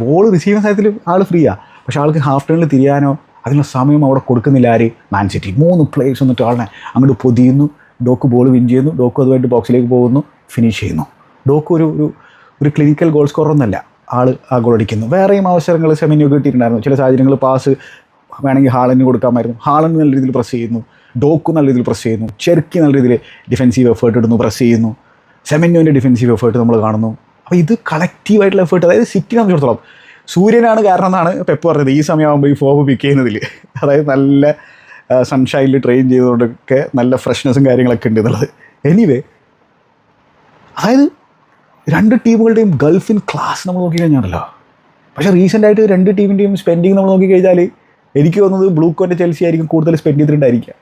ബോൾ റിസീവ് ചെയ്യുന്ന സാഹചര്യത്തിൽ ആൾ ഫ്രീയാണ്, പക്ഷേ ആൾക്ക് ഹാഫ് ടേണിൽ തിരിയാനോ അതിനുള്ള സമയം അവിടെ കൊടുക്കുന്നില്ല. ആര്? Man City. 3 പ്ലേയേഴ്സ് വന്നിട്ട് ആളിനെ അങ്ങോട്ട് പൊതിയുന്നു, ഡോക്ക് ബോൾ വിൻ ചെയ്യുന്നു, ഡോക്ക് അതുമായിട്ട് ബോക്സിലേക്ക് പോകുന്നു, ഫിനിഷ് ചെയ്യുന്നു. ഡോക്ക് ഒരു ക്ലിനിക്കൽ ഗോൾ സ്കോറൊന്നുമല്ല, ആൾ ആ ഗോൾ അടിക്കുന്നു. വേറെയും അവസരങ്ങൾ സെമിനിയോ കിട്ടിയിട്ടുണ്ടായിരുന്നു, ചില സാഹചര്യങ്ങൾ പാസ് വേണമെങ്കിൽ ഹാളന് കൊടുക്കാമായിരുന്നു, ഹാളന് നല്ല രീതിയിൽ പ്രസ് ചെയ്യുന്നു, ഡോക്ക് നല്ല രീതിയിൽ പ്രസ് ചെയ്യുന്നു, ചെറുക്കി നല്ല രീതിയിൽ ഡിഫെൻസീവ് എഫേർട്ട് ഇടുന്നു, പ്രസ് ചെയ്യുന്നു, സെമിന്യോൻ്റെ ഡിഫെൻസീവ് എഫേർട്ട് നമ്മൾ കാണുന്നു. അപ്പോൾ ഇത് കളക്റ്റീവായിട്ടുള്ള എഫേർട്ട്, അതായത് സിറ്റി സംബന്ധിച്ചിടത്തോളം സൂര്യനാണ് കാരണം എന്നാണ് പെപ്പ് പറഞ്ഞത് ഈ സമയമാകുമ്പോൾ ഈ ഫോം പിക്ക് ചെയ്യുന്നതിൽ. അതായത് നല്ല സൺഷൈനിൽ ട്രെയിൻ ചെയ്തുകൊണ്ടൊക്കെ നല്ല ഫ്രഷ്നെസ്സും കാര്യങ്ങളൊക്കെ ഉണ്ട് എന്നുള്ളത്. എനിവേ, അതായത് 2 ടീമുകളുടെയും ഗൾഫിൻ ക്ലാസ് നമ്മൾ നോക്കിക്കഴിഞ്ഞാണല്ലോ. പക്ഷേ റീസെൻ്റായിട്ട് 2 ടീമിൻ്റെയും സ്പെൻഡിങ് നമ്മൾ നോക്കിക്കഴിഞ്ഞാൽ എനിക്ക് തോന്നുന്നത് ബ്ലൂക്കോൻ്റെ ചെൽസി ആയിരിക്കും കൂടുതൽ സ്പെൻഡ് ചെയ്തിട്ടുണ്ടായിരിക്കുക.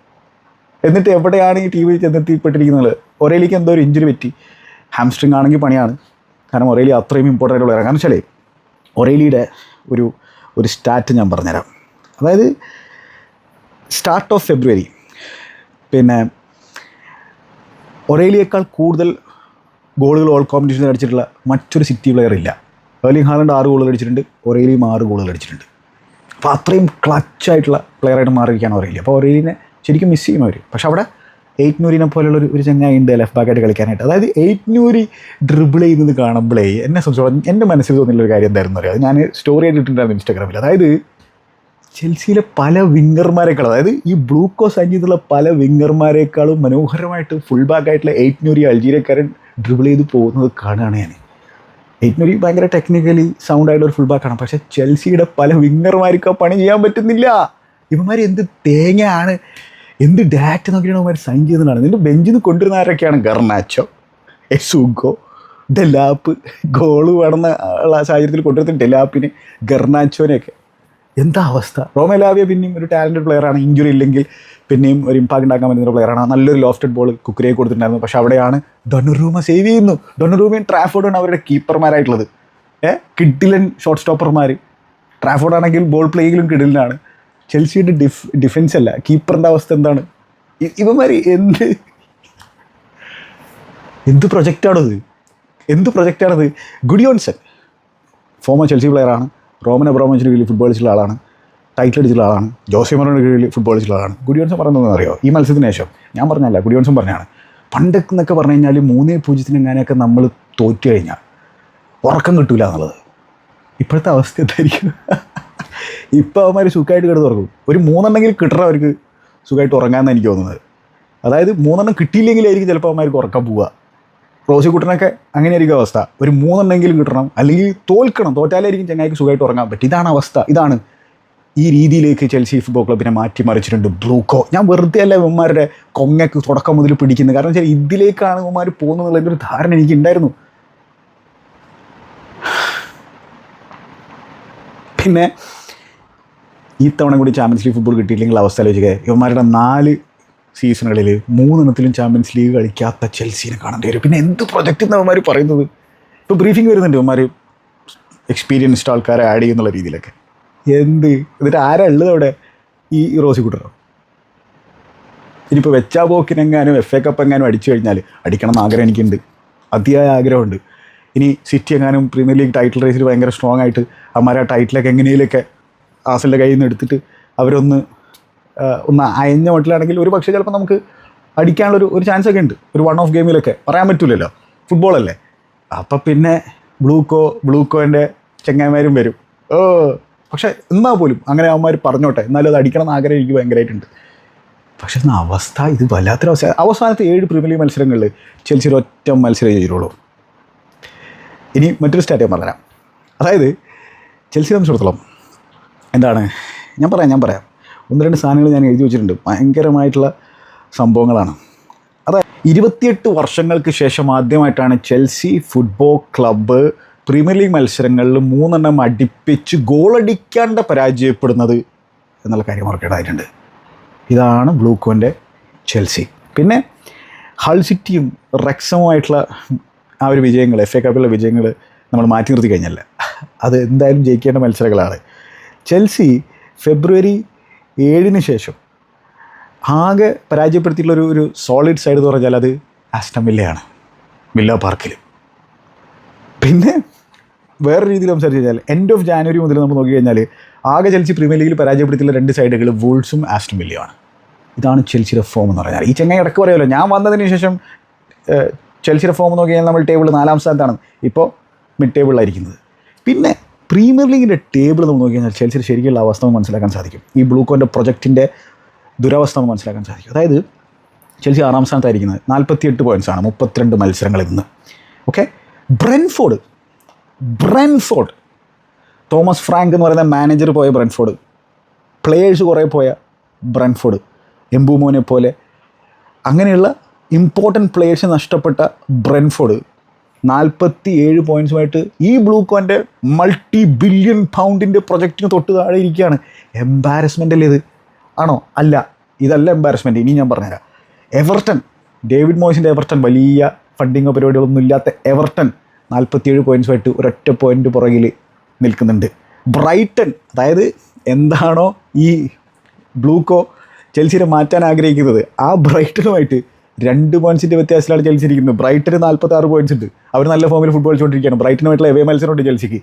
എന്നിട്ട് എവിടെയാണ് ഈ ടീം ചെന്നെത്തിപ്പെട്ടിരിക്കുന്നത്? ഒരേലിക്ക് എന്തോ ഒരു ഇഞ്ചുറി പറ്റി, ഹാംസ്ട്രിങ് ആണെങ്കിൽ പണിയാണ്. കാരണം ഒരേലി അത്രയും ഇമ്പോർട്ടൻ്റ് ആയിട്ടുള്ള കാരണം വെച്ചാൽ ഒറേലിയുടെ ഒരു സ്റ്റാറ്റ് ഞാൻ പറഞ്ഞുതരാം. അതായത് സ്റ്റാർട്ട് ഓഫ് ഫെബ്രുവരി പിന്നെ ഒറേലിയേക്കാൾ കൂടുതൽ ഗോളുകൾ ഓൾ കോമ്പറ്റീഷനിൽ അടിച്ചിട്ടുള്ള മറ്റൊരു സിറ്റി പ്ലെയർ ഇല്ല. ഏർലിംഗ് ഹാലൻഡ് 6 ഗോളുകൾ അടിച്ചിട്ടുണ്ട്, ഒറേലിയും 6 ഗോളുകൾ അടിച്ചിട്ടുണ്ട്. അപ്പോൾ അത്രയും ക്ലച്ചായിട്ടുള്ള പ്ലെയറായിട്ട് മാറിയിരിക്കുകയാണ് ഒറേലി. അപ്പോൾ ഒറേലിനെ ശരിക്കും മിസ് ചെയ്യും അവർ. പക്ഷെ അവിടെ എയ്റ്റ്നൂരിനെ പോലെയുള്ള ഒരു ചങ്ങായി ഉണ്ട് ലെഫ്റ്റ് ബാക്കായിട്ട് കളിക്കാനായിട്ട്. അതായത് എയ്റ്റ്നൂരി ഡ്രിബിൾ ചെയ്യുന്നത് കാണുമ്പോഴേ എന്നെ സംബന്ധിച്ചോളം എൻ്റെ മനസ്സിൽ തോന്നിയുള്ളൊരു കാര്യം എന്തായിരുന്നു അറിയാം, ഞാൻ സ്റ്റോറി ആയിട്ട് ഇട്ടിട്ടുണ്ടായിരുന്നു ഇൻസ്റ്റാഗ്രാമിൽ. അതായത് ചെൽസിയിലെ പല വിങ്ങർമാരെക്കാളും, അതായത് ഈ ബ്ലൂക്കോ സഞ്ചിത്തുള്ള പല വിങ്ങർമാരെക്കാളും മനോഹരമായിട്ട് ഫുൾ ബാക്കായിട്ടുള്ള എയ്റ്റ്നൂരി അൾജീരിയക്കാരൻ ഡ്രിബിൾ ചെയ്ത് പോകുന്നത് കാണുകയാണ് ഞാൻ. എയ്റ്റ്നൂരി ഭയങ്കര ടെക്നിക്കലി സൗണ്ട് ആയിട്ടുള്ള ഒരു ഫുൾ ബാക്കാണ്, പക്ഷേ ചെൽസിയുടെ പല വിങ്ങർമാർക്ക് ആ പണി ചെയ്യാൻ പറ്റുന്നില്ല. ഇവന്മാർ എന്ത് തേങ്ങയാണ്, എന്ത് ഡാറ്റ നോക്കിയാണ് അവന്മാർ സൈൻ ചെയ്യുന്നതാണ്. ഇതിൻ്റെ ബെഞ്ചിൽ നിന്ന് കൊണ്ടുവരുന്ന ആരൊക്കെയാണ്? Garnacho, എസുഗോ, Delap. ഗോള് വേണമെന്ന ഉള്ള സാഹചര്യത്തിൽ കൊണ്ടുവരുന്ന ഡെലാപ്പിനെ, ഗർനാച്ചോനെയൊക്കെ. എന്താ അവസ്ഥ? റോമെലാവിയ പിന്നെയും ഒരു ടാലൻറ്റഡ് പ്ലെയറാണ്, ഇഞ്ചുറി ഇല്ലെങ്കിൽ പിന്നെയും ഒരു ഇമ്പാക്ട് ഉണ്ടാക്കാൻ പറ്റുന്ന പ്ലെയറാണ്. നല്ലൊരു ലോഫ്റ്റഡ് ബോൾ കുക്കറിയെ കൊടുത്തിട്ടുണ്ടായിരുന്നു, പക്ഷേ അവിടെയാണ് ഡൊണറൂമ സേവ് ചെയ്യുന്നു. ഡൊണറൂമയും ട്രാഫോർഡാണ് അവരുടെ കീപ്പർമാരായിട്ടുള്ളത്. കിഡിലൻ ഷോട്ട് സ്റ്റോപ്പർമാർ. ട്രാഫോർഡാണെങ്കിൽ ബോൾ പ്ലേയിലും കിഡിലിനാണ്. ചെൽസിയുടെ ഡിഫെൻസ് അല്ല, കീപ്പറിൻ്റെ അവസ്ഥ എന്താണ്? ഇവന്മാർ എന്ത് പ്രൊജക്റ്റാണത്? ഗുഡിയോൺസൺ ഫോമർ ചെൽസി പ്ലെയറാണ്, റോമൻ അബ്രാമോവിച്ചിൻ്റെ കീഴിൽ ഫുട്ബോൾ കളിച്ചുള്ള ആളാണ്, ടൈറ്റിൽ അടിച്ചുള്ള ആളാണ്, ജോസെ മൊറീനോയുടെ കീഴിൽ ഫുട്ബോൾ കളിച്ചുള്ള ആളാണ്. ഗുഡിയോൺസൺ പറയുന്നതെന്ന് അറിയോ? ഈ മത്സരത്തിന് ശേഷം ഞാൻ പറഞ്ഞല്ല, ഗുഡിയോൺസൺ പറഞ്ഞാണ്, പണ്ടൊക്കെ പറഞ്ഞു കഴിഞ്ഞാൽ 3-0 എങ്ങനെയൊക്കെ നമ്മൾ തോറ്റു കഴിഞ്ഞാൽ ഉറക്കം കിട്ടൂല എന്നുള്ളത്. ഇപ്പോഴത്തെ അവസ്ഥ എന്തായിരിക്കും? ഇപ്പോൾ അവന്മാർ സുഖമായിട്ട് കിടന്ന് ഉറങ്ങും. ഒരു 3 കിട്ടണം അവർക്ക് സുഖമായിട്ട് ഉറങ്ങാമെന്ന് എനിക്ക് തോന്നുന്നത്. അതായത് 3 കിട്ടിയില്ലെങ്കിലായിരിക്കും ചിലപ്പോൾ അവന്മാർക്ക് ഉറക്കം പോവുക. റോസിക്കുട്ടനൊക്കെ അങ്ങനെയായിരിക്കും അവസ്ഥ. ഒരു 3 കിട്ടണം, അല്ലെങ്കിൽ തോൽക്കണം, തോറ്റാലായിരിക്കും ചങ്ങായിക്ക് സുഖമായിട്ട് ഉറങ്ങാൻ പറ്റും. ഇതാണ് അവസ്ഥ. ഇതാണ് ഈ രീതിയിലേക്ക് ചെൽസി ഫുട്ബോൾ ക്ലബിനെ മാറ്റിമറിച്ചിട്ടുണ്ട് ബ്ലൂക്കോ. ഞാൻ വെറുതെ അല്ല ഇവന്മാരുടെ കൊങ്ങയ്ക്ക് തുടക്കം മുതൽ പിടിക്കുന്നത്. കാരണം വെച്ചാൽ ഇതിലേക്കാണ് ഇവന്മാർ പോകുന്നതെന്നുള്ളതിൻ്റെ ഒരു ധാരണ എനിക്കുണ്ടായിരുന്നു. പിന്നെ ഈ തവണ കൂടി ചാമ്പ്യൻസ് ലീഗ് ഫുട്ബോൾ കിട്ടിയില്ലെങ്കിൽ അവസ്ഥ ആലോചിക്കുക. ഇവന്മാരുടെ 4 സീസണുകളിൽ 3 ചാമ്പ്യൻസ് ലീഗ് കളിക്കാത്ത ചെൽസിനെ കാണേണ്ടി വരും. പിന്നെ എന്ത് പ്രൊജക്റ്റ് എന്നാണ് അവന്മാർ പറയുന്നത്? ഇപ്പോൾ ബ്രീഫിംഗ് വരുന്നുണ്ട് ഇവന്മാർ എക്സ്പീരിയൻസ്ഡ് ആൾക്കാരെ ആഡ് ചെയ്യുന്നുള്ള രീതിയിലൊക്കെ. എന്നിട്ട് ആരാ ഉള്ളത് അവിടെ? ഈ റോസിക്കുട്ടറോ? ഇനിയിപ്പോൾ വെച്ചാ പോക്കിനെങ്ങാനും FA കപ്പ് എങ്ങാനും അടിച്ചു കഴിഞ്ഞാൽ അടിക്കണം എന്ന് ആഗ്രഹം എനിക്കുണ്ട്, അതിയായ ആഗ്രഹമുണ്ട്. ഇനി സിറ്റി എങ്ങാനും പ്രീമിയർ ലീഗ് ടൈറ്റിൽ റേസിൽ ഭയങ്കര സ്ട്രോങ് ആയിട്ട് അവന്മാരെ ടൈറ്റിലൊക്കെ എങ്ങനെയൊക്കെ ആസലിൻ്റെ കയ്യിൽ നിന്ന് എടുത്തിട്ട് അവരൊന്ന് അയഞ്ഞ മട്ടിലാണെങ്കിൽ ഒരു പക്ഷേ ചിലപ്പോൾ നമുക്ക് അടിക്കാനുള്ളൊരു ചാൻസ് ഒക്കെ ഉണ്ട്. ഒരു 1 ഓഫ് ഗെയിമിലൊക്കെ പറയാൻ പറ്റില്ലല്ലോ, ഫുട്ബോളല്ലേ. അപ്പം പിന്നെ ബ്ലൂക്കോൻ്റെ ചെങ്ങായിമാരും വരും. പക്ഷേ എന്നാൽ പോലും അങ്ങനെ അവന്മാർ പറഞ്ഞോട്ടെ, എന്നാലും അത് അടിക്കണം എന്ന് ആഗ്രഹം എനിക്ക് ഭയങ്കരമായിട്ടുണ്ട്. പക്ഷേ അവസ്ഥ ഇത് വല്ലാത്തൊരവസ്ഥ. അവസാനത്തെ 7 പ്രീമിയർ ലീഗ് മത്സരങ്ങളിൽ ചെൽസി ഒറ്റ മത്സരം ചെയ്തിട്ടുള്ളൂ. ഇനി മറ്റൊരു സ്റ്റാറ്റ് ഞാൻ പറഞ്ഞുതരാം. അതായത് ചെൽസി സംബന്ധിച്ചിടത്തോളം എന്താണ് ഞാൻ പറയാം 1-2 സാധനങ്ങൾ ഞാൻ എഴുതി വെച്ചിട്ടുണ്ട്. ഭയങ്കരമായിട്ടുള്ള സംഭവങ്ങളാണ്. അതായത് 28 വർഷങ്ങൾക്ക് ശേഷം ആദ്യമായിട്ടാണ് Chelsea football club premier league മത്സരങ്ങളിൽ 3 അടുപ്പിച്ച് ഗോളടിക്കാണ്ട് പരാജയപ്പെടുന്നത് എന്നുള്ള കാര്യം ഓർക്കേണ്ടതായിട്ടുണ്ട്. ഇതാണ് ബ്ലൂക്കോൻ്റെ ചെൽസി. പിന്നെ ഹൾ സിറ്റിയും റെക്സമുമായിട്ടുള്ള ആ ഒരു വിജയങ്ങൾ, FA കപ്പിലുള്ള വിജയങ്ങൾ നമ്മൾ മാറ്റി നിർത്തി കഴിഞ്ഞല്ല, അത് എന്തായാലും ജയിക്കേണ്ട മത്സരങ്ങളാണ്. ചെൽസി ഫെബ്രുവരി 7 ശേഷം ആകെ പരാജയപ്പെടുത്തിയിട്ടുള്ളൊരു ഒരു സോളിഡ് സൈഡ് എന്ന് പറഞ്ഞാൽ അത് ആസ്റ്റൺ വില്ലയാണ്, വില്ല പാർക്കിൽ. പിന്നെ വേറെ രീതിയിൽ സംസാരിച്ച് കഴിഞ്ഞാൽ എൻഡ് ഓഫ് ജാനുവരി മുതൽ നമ്മൾ നോക്കിക്കഴിഞ്ഞാൽ ആകെ ചെൽസി പ്രീമിയർ ലീഗിൽ പരാജയപ്പെടുത്തിയുള്ള 2 സൈഡുകൾ വൂൾസും ആസ്റ്റൺ വില്ലയുമാണ്. ഇതാണ് ചെൽസിയുടെ ഫോം എന്ന് പറഞ്ഞാൽ. ഈ ചെങ്ങായി ഇടയ്ക്ക് പറയുമല്ലോ, ഞാൻ വന്നതിന് ശേഷം ചെൽസിയുടെ ഫോം നോക്കി കഴിഞ്ഞാൽ നമ്മൾ ടേബിൾ 4ാം സ്ഥാനത്താണ്, ഇപ്പോൾ മിഡ് ടേബിളിലായിരിക്കുന്നത്. പിന്നെ പ്രീമിയർ ലീഗിൻ്റെ ടേബിൾ നമ്മൾ നോക്കി കഴിഞ്ഞാൽ ചെൽസിയുടെ ശരിക്കുള്ള അവസ്ഥ മനസ്സിലാക്കാൻ സാധിക്കും. ഈ ബ്ലൂക്കോൻ്റെ പ്രൊജക്റ്റിൻ്റെ ദുരവസ്ഥ മനസ്സിലാക്കാൻ സാധിക്കും. അതായത് ചെൽസി 6ാം സ്ഥാനത്തായിരിക്കുന്നത്, 48 പോയിൻറ്റ്സാണ് 32 മത്സരങ്ങളിൽ നിന്ന്. ഓക്കെ, ബ്രെൻഫോർഡ് തോമസ് ഫ്രാങ്ക് എന്ന് പറയുന്ന മാനേജർ പോയ ബ്രെൻഫോർഡ്, പ്ലേയേഴ്സ് കുറേ പോയ ബ്രെൻഫോർഡ്, എംബുമോനെ പോലെ അങ്ങനെയുള്ള ഇമ്പോർട്ടൻറ്റ് പ്ലേയേഴ്സ് നഷ്ടപ്പെട്ട ബ്രെൻഫോർഡ് 47 പോയിൻറ്റ്സുമായിട്ട് ഈ ബ്ലൂക്കോൻ്റെ മൾട്ടി-ബില്യൺ പൗണ്ടിൻ്റെ പ്രൊജക്റ്റിന് തൊട്ട് താഴെ ഇരിക്കുകയാണ്. എംബാരസ്മെൻ്റ് അല്ലേ ഇത്? ആണോ? അല്ല, ഇതല്ല എംബാരസ്മെൻറ്റ്. ഇനി ഞാൻ പറഞ്ഞുതരാം. എവർട്ടൺ, ഡേവിഡ് മോയ്സിൻ്റെ എവർട്ടൺ, വലിയ ഫണ്ടിങ്ങോ പരിപാടികളൊന്നും ഇല്ലാത്ത എവർട്ടൺ 47 പോയിൻറ്റ്സുമായിട്ട് ഒരൊറ്റ പോയിൻ്റ് പുറകിൽ നിൽക്കുന്നുണ്ട്. ബ്രൈറ്റൺ, അതായത് എന്താണോ ഈ ബ്ലൂക്കോ ചെൽസിനെ മാറ്റാൻ ആഗ്രഹിക്കുന്നത്, ആ ബ്രൈറ്റനുമായിട്ട് 2 പോയിൻറ്റ്സിൻ്റെ വ്യത്യാസത്തിലാണ് ചെൽസി ഇരിക്കുന്നത്. ബ്രൈറ്റന് 46 പോയിൻറ്റ്സ് ഉണ്ട്. അവർ നല്ല ഫോമിൽ ഫുട്ബോൾ കളിച്ചുകൊണ്ടിരിക്കുകയാണ്. ബ്രൈറ്റനുമായിട്ടുള്ള എവേ മത്സരമുണ്ട് ചെൽസിക്ക്.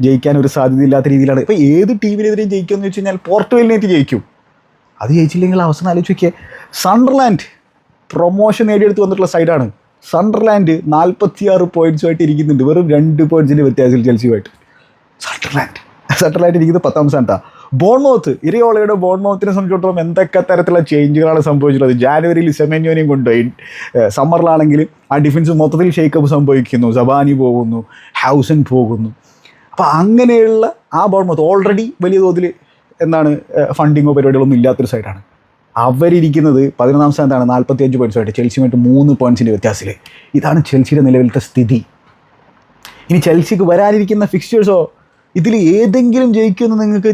ജയിക്കാൻ ഒരു സാധ്യതയില്ലാത്ത രീതിയിലാണ്. ഇപ്പോൾ ഏത് ടീമിനെതിരെയും ജയിക്കുമെന്ന് വെച്ച് കഴിഞ്ഞാൽ പോർട്ടുഗലിനേറ്റ് ജയിക്കും. അത് ജയിച്ചില്ലെങ്കിൽ അവസാനം ആലോചിച്ച് നോക്കിയേ. സണ്ടർലാൻഡ് പ്രൊമോഷൻ നേടിയെടുത്ത് വന്നിട്ടുള്ള സൈഡാണ്. സണ്ടർലാൻഡ് 46 പോയിൻറ്റ്സുമായിട്ട് ഇരിക്കുന്നുണ്ട്, വെറും 2 പോയിൻറ്റ്സിൻ്റെ വ്യത്യാസത്തിൽ ചെൽസിയുമായിട്ട്. സണ്ടർലാൻഡ് ഇരിക്കുന്നത് 10ാം സ്ഥാനത്താണ്. ബോൺമൗത്ത്, ഇരയോളയുടെ ബോൺമൗത്തിനെ സംബന്ധിച്ചിടത്തോളം എന്തൊക്കെ തരത്തിലുള്ള ചേഞ്ചുകളാണ് സംഭവിച്ചിട്ടുള്ളത്. ജാനുവരിയിൽ സെമെന്യോനെയും കൊണ്ടുപോയി, സമ്മറിലാണെങ്കിൽ ആ ഡിഫൻസ് മൊത്തത്തിൽ ഷേക്കപ്പ് സംഭവിക്കുന്നു, സബാനി പോകുന്നു, ഹൗസൻ പോകുന്നു. അപ്പോൾ അങ്ങനെയുള്ള ആ ബോൺമൗത്ത് ഓൾറെഡി വലിയ തോതിൽ ഫണ്ടിങ്ങോ പരിപാടികളൊന്നും ഇല്ലാത്തൊരു സൈഡാണ്. അവരിയ്ക്കുന്നത് 11ാം സ്ഥാനത്താണ് 45 പോയിൻറ്റ്സുമായിട്ട്, ചെൽസിയുമായിട്ട് 3 പോയിൻറ്റ്സിൻ്റെ വ്യത്യാസത്തിൽ. ഇതാണ് ചെൽസിയുടെ നിലവിലത്തെ സ്ഥിതി. ഇനി ചെൽസിക്ക് വരാനിരിക്കുന്ന ഫിക്സ്ചേഴ്സോ, ഇതിൽ ഏതെങ്കിലും ജയിക്കുമെന്ന് നിങ്ങൾക്ക്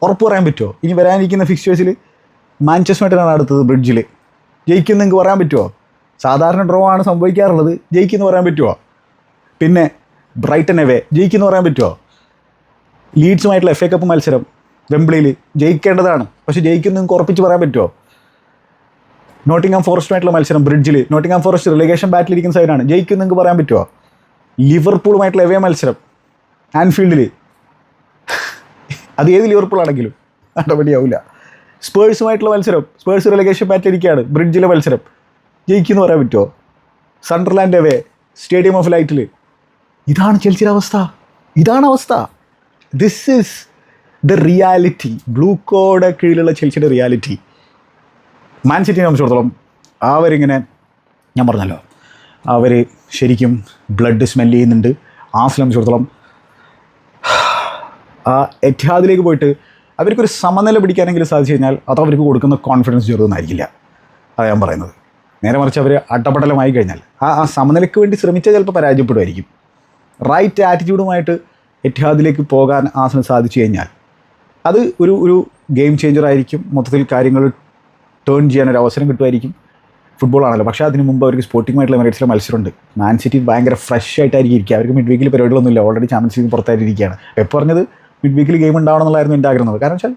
ഉറപ്പ് പറയാൻ പറ്റുമോ? ഇനി വരാനിരിക്കുന്ന ഫിക്സ്ചേഴ്സിൽ മാഞ്ചസ്റ്ററുമായിട്ടാണ് അടുത്തത്, ബ്രിഡ്ജിൽ ജയിക്കുമെന്ന് നിങ്ങൾക്ക് പറയാൻ പറ്റുമോ? സാധാരണ ഡ്രോ ആണ് സംഭവിക്കാറുള്ളത്, ജയിക്കുമെന്ന് പറയാൻ പറ്റുമോ? പിന്നെ ബ്രൈറ്റൺ എവേ ജയിക്കുമെന്ന് പറയാൻ പറ്റുമോ? ലീഡ്സുമായിട്ടുള്ള FA കപ്പ് മത്സരം വെംബ്ലിയിൽ ജയിക്കേണ്ടതാണ്, പക്ഷേ ജയിക്കുമെന്ന് നിങ്ങൾക്ക് ഉറപ്പിച്ച് പറയാൻ പറ്റുമോ? നോട്ടിംഗ്ഹാം ഫോറസ്റ്റുമായിട്ടുള്ള മത്സരം ബ്രിഡ്ജിൽ, നോട്ടിംഗ്ഹാം ഫോറസ്റ്റ് റിലേഗേഷൻ ബാറ്റിലിരിക്കുന്ന സൈഡാണ്, ജയിക്കുമെന്ന് നിങ്ങൾക്ക് പറയാൻ പറ്റുമോ? ലിവർപൂളുമായിട്ടുള്ള എവേ മത്സരം ആൻഫീൽഡിൽ, അത് ഏത് ലിവർപൂളാണെങ്കിലും നടപടിയാവില്ല. സ്പേഴ്സുമായിട്ടുള്ള മത്സരം, സ്പേഴ്സ് റിലേഗേഷൻ ബാറ്റിലിരിക്കുകയാണ്, ബ്രിഡ്ജിലെ മത്സരം ജയിക്കുമെന്ന് പറയാൻ പറ്റുമോ? സണ്ടർലാൻഡ് എവേ സ്റ്റേഡിയം ഓഫ് ലൈറ്റിൽ. ഇതാണ് ചെൽസിയുടെ അവസ്ഥ. ഇതാണ് അവസ്ഥ. This is the reality. ബ്ലൂക്കോയുടെ കീഴിലുള്ള ചെൽസിയുടെ റിയാലിറ്റി. മാൻ സിറ്റിനെ സംബന്ധിച്ചിടത്തോളം അവരിങ്ങനെ, ഞാൻ പറഞ്ഞല്ലോ, അവർ ശരിക്കും ബ്ലഡ് സ്മെല്ല് ചെയ്യുന്നുണ്ട്. ആർസനലിനെ സംബന്ധിച്ചിടത്തോളം ആ എറ്റിഹാദിലേക്ക് പോയിട്ട് അവർക്കൊരു സമനില പിടിക്കാനെങ്കിലും സാധിച്ചു കഴിഞ്ഞാൽ അത് അവർക്ക് കൊടുക്കുന്ന കോൺഫിഡൻസ് ചെറുതൊന്നായിരിക്കില്ല. അതാണ് ഞാൻ പറയുന്നത്. നേരെ മറിച്ച് അവർ അട്ടപ്പട്ടലമായി കഴിഞ്ഞാൽ ആ സമനിലയ്ക്ക് വേണ്ടി ശ്രമിച്ചാൽ ചിലപ്പോൾ പരാജയപ്പെടുമായിരിക്കും. റൈറ്റ് ആറ്റിറ്റ്യൂഡുമായിട്ട് എറ്റിഹാദിലേക്ക് പോകാൻ ആർസനൽ സാധിച്ചു കഴിഞ്ഞാൽ അത് ഒരു ഗെയിം ചേഞ്ചറായിരിക്കും. മൊത്തത്തിൽ കാര്യങ്ങൾ ടേൺ ചെയ്യാനൊരു അവസരം കിട്ടുമായിരിക്കും. ഫുട്ബോളാണല്ലോ. പക്ഷേ അതിന് മുമ്പ് അവർക്ക് സ്പോർട്ടിങ്ങുമായിട്ടുള്ള എമിറേറ്റ്സിലെ മത്സരമുണ്ട്. മാൻ സിറ്റി ഭയങ്കര ഫ്രഷ് ആയിട്ടായിരിക്കും ഇരിക്കുക. അവർക്ക് മിഡ് വീക്കിൽ പരിപാടികളൊന്നുമില്ല, ഓൾറെഡി ചാമ്പ്യൻസ് ലീഗ് പുറത്തായിട്ടിരിക്കുകയാണ്. എപ്പോൾ പറഞ്ഞത് മിഡ് വീക്കിൽ ഗെയിം ഉണ്ടാവണം എന്നുള്ളായിരുന്നു എൻ്റെ ആഗ്രഹം. കാരണം വെച്ചാൽ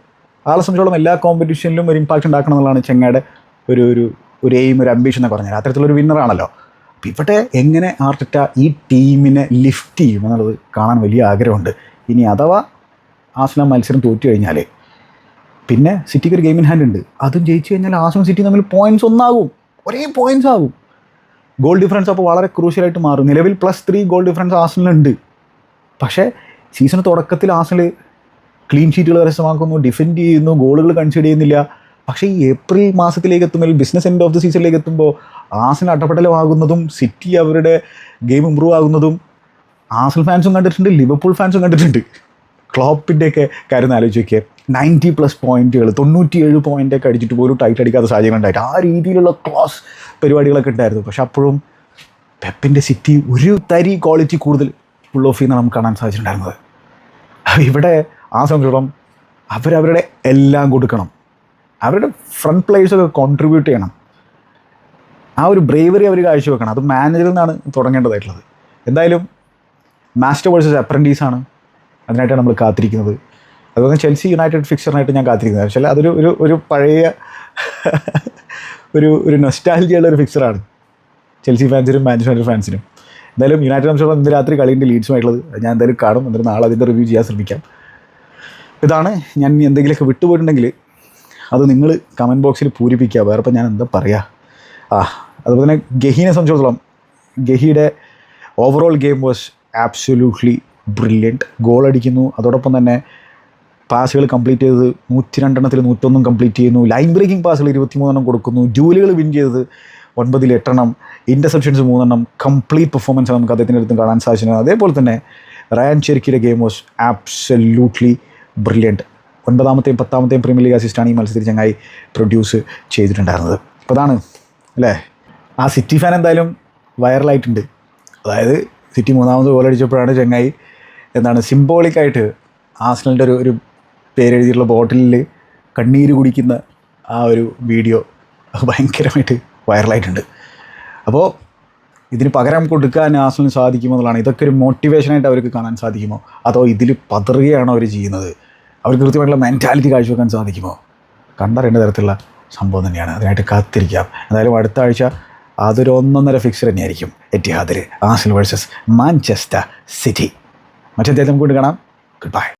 ആളെ സംബന്ധിച്ചോളം എല്ലാ കോമ്പറ്റീഷനിലും ഒരു ഇമ്പാക്റ്റ് ഉണ്ടാക്കണം എന്നുള്ളതാണ് ചെങ്ങയുടെ ഒരു എയിം, ഒരു അംബീഷൻ എന്നൊക്കെ പറഞ്ഞാൽ. അത്തരത്തിലൊരു വിന്നറാണല്ലോ. അപ്പോൾ ഇവിടെ എങ്ങനെ ആർട്ടറ്റ ഈ ടീമിനെ ലിഫ്റ്റ് ചെയ്യും എന്നുള്ളത് കാണാൻ വലിയ ആഗ്രഹമുണ്ട്. ഇനി അഥവാ ആർസനൽ മത്സരം തോറ്റു കഴിഞ്ഞാൽ പിന്നെ സിറ്റിക്ക് ഒരു ഗെയിം ഇൻ ഹാൻഡ് ഉണ്ട്. അതും ജയിച്ചു കഴിഞ്ഞാൽ ആർസനൽ സിറ്റി തമ്മിൽ പോയിൻറ്റ്സ് ഒന്നാകും, ഒരേ പോയിൻറ്റ്സ് ആകും. ഗോൾ ഡിഫറൻസ് അപ്പോൾ വളരെ ക്രൂഷ്യലായിട്ട് മാറും. നിലവിൽ +3 ഗോൾ ഡിഫറൻസ് ആർസനലുണ്ട്. പക്ഷേ സീസൺ തുടക്കത്തിൽ ആർസനൽ ക്ലീൻ ഷീറ്റുകൾ കരസ്ഥമാക്കുന്നു, ഡിഫെൻഡ് ചെയ്യുന്നു, ഗോളുകൾ കൺസിഡർ ചെയ്യുന്നില്ല. പക്ഷേ ഈ ഏപ്രിൽ മാസത്തിലേക്ക് എത്തുമ്പോൾ, ബിസിനസ് എൻഡ് ഓഫ് ദി സീസണിലേക്ക് എത്തുമ്പോൾ ആർസനൽ അട്ടപ്പട്ടലമാകുന്നതും സിറ്റി അവരുടെ ഗെയിം ഇമ്പ്രൂവ് ആകുന്നതും ആർസനൽ ഫാൻസും കണ്ടിട്ടുണ്ട്, ലിവർപൂൾ ഫാൻസും കണ്ടിട്ടുണ്ട്. ക്ലോപ്പിൻ്റെയൊക്കെ കാര്യം ആലോചിച്ച് നോക്കിയാൽ 90+ പോയിൻറ്റുകൾ, 97 പോയിൻ്റൊക്കെ അടിച്ചിട്ട് പോലും ടൈറ്റ് അടിക്കാത്ത സാഹചര്യം ഉണ്ടായിട്ട് ആ രീതിയിലുള്ള ക്ലോസ് പരിപാടികളൊക്കെ ഉണ്ടായിരുന്നു. പക്ഷെ അപ്പോഴും പെപ്പിൻ്റെ സിറ്റി ഒരു തരി ക്വാളിറ്റി കൂടുതൽ ഫുൾ ഓഫ് ചെയ്യുന്ന നമുക്ക് കാണാൻ സാധിച്ചിട്ടുണ്ടായിരുന്നത്. ഇവിടെ ആ സംബന്ധിച്ചിടത്തോളം അവരവരുടെ എല്ലാം കൊടുക്കണം. അവരുടെ ഫ്രണ്ട് പ്ലേയേഴ്സൊക്കെ കോൺട്രിബ്യൂട്ട് ചെയ്യണം. ആ ഒരു ബ്രേവറി അവർ കാഴ്ചവെക്കണം. അത് മാനേജറിൽ നിന്നാണ് തുടങ്ങേണ്ടതായിട്ടുള്ളത്. എന്തായാലും മാസ്റ്റർ വേഴ്സസ് അപ്രൻറ്റീസാണ്, അതിനായിട്ടാണ് നമ്മൾ കാത്തിരിക്കുന്നത്. അതുപോലെ ചെൽസി യുണൈറ്റഡ് ഫിക്സറിനായിട്ട് ഞാൻ കാത്തിരിക്കുന്നത്. പക്ഷേ അതൊരു ഒരു ഒരു പഴയ ഒരു നൊസ്റ്റാൾജിയുള്ള ഒരു ഫിക്സറാണ് ചെൽസി ഫാൻസിനും മാഞ്ചസ്റ്റർ യുണൈറ്റഡ് ഫാൻസിനും. എന്തായാലും യുണൈറ്റഡ് സംബന്ധിച്ചോളം ഇന്ന് രാത്രി കളിയുണ്ട് ലീഡ്സുമായിട്ടുള്ളത്. ഞാൻ എന്തായാലും കാണും, എന്നിട്ട് നാളെ അതിൻ്റെ റിവ്യൂ ചെയ്യാൻ ശ്രമിക്കാം. ഇതാണ്, ഞാൻ എന്തെങ്കിലുമൊക്കെ വിട്ടുപോയിട്ടുണ്ടെങ്കിൽ അത് നിങ്ങൾ കമൻറ്റ് ബോക്സിൽ പൂരിപ്പിക്കുക. വേറെ ഇപ്പം ഞാൻ എന്താ പറയുക. അതുപോലെ തന്നെ ഗഹീനെ സംബന്ധിച്ചിടത്തോളം ഗഹിയുടെ overall game was absolutely brilliant. Goal അടിക്കുന്നു, അതോടൊപ്പം തന്നെ പാസുകൾ കംപ്ലീറ്റ് ചെയ്തത് 102 101 കംപ്ലീറ്റ് ചെയ്യുന്നു. ലൈൻ ബ്രേക്കിംഗ് പാസുകൾ 23 കൊടുക്കുന്നു. ഡ്യൂലുകൾ വിൻ ചെയ്തത് 9 8, ഇൻ്റർസെപ്ഷൻസ് 3, കംപ്ലീറ്റ് പെർഫോമൻസ് നമുക്ക് അദ്ദേഹത്തിൻ്റെ അടുത്ത് കാണാൻ സാധിച്ചത്. അതേപോലെ തന്നെ റയാൻ ചെർക്കിയുടെ ഗെയിം വാസ് ആബ്സൊല്യൂട്ട്ലി ബ്രില്യൻറ്റ്. 9ാമത്തെയും 10ാമത്തെയും പ്രീമിയർ ലീഗ് അസിസ്റ്റാണ് ഈ മത്സരത്തിൽ ചങ്ങായി പ്രൊഡ്യൂസ് ചെയ്തിട്ടുണ്ടായിരുന്നത്. അപ്പോൾ അതാണ് അല്ലേ, ആ സിറ്റി ഫാൻ എന്തായാലും വൈറലായിട്ടുണ്ട്. അതായത് സിറ്റി 3ാമത് ഗോൾ അടിച്ചപ്പോഴാണ് ചങ്ങായി സിംബോളിക്കായിട്ട് ആർസണലിൻ്റെ ഒരു പേരെഴുതിയിട്ടുള്ള ബോട്ടിലിൽ കണ്ണീര് കുടിക്കുന്ന ആ ഒരു വീഡിയോ ഭയങ്കരമായിട്ട് വൈറലായിട്ടുണ്ട്. അപ്പോൾ ഇതിന് പകരം കൊടുക്കാൻ ആർസണലിന് സാധിക്കുമോ എന്നുള്ളതാണ്. ഇതൊക്കെ ഒരു മോട്ടിവേഷനായിട്ട് അവർക്ക് കാണാൻ സാധിക്കുമോ, അതോ ഇതിൽ പതറുകയാണോ അവർ ചെയ്യുന്നത്, അവർക്ക് കൃത്യമായിട്ടുള്ള മെൻറ്റാലിറ്റി കാഴ്ചവെക്കാൻ സാധിക്കുമോ, കണ്ടറിയേണ്ട തരത്തിലുള്ള സംഭവം തന്നെയാണ്. അതിനായിട്ട് കാത്തിരിക്കാം. എന്തായാലും അടുത്ത ആഴ്ച അതൊരു 1.5 ഫിക്സർ തന്നെയായിരിക്കും എറ്റിഹാദിൽ ആർസണൽ വേഴ്സസ് മാഞ്ചസ്റ്റർ സിറ്റി. മറ്റേ നമുക്ക് കൊണ്ട് കാണാം. Good bye.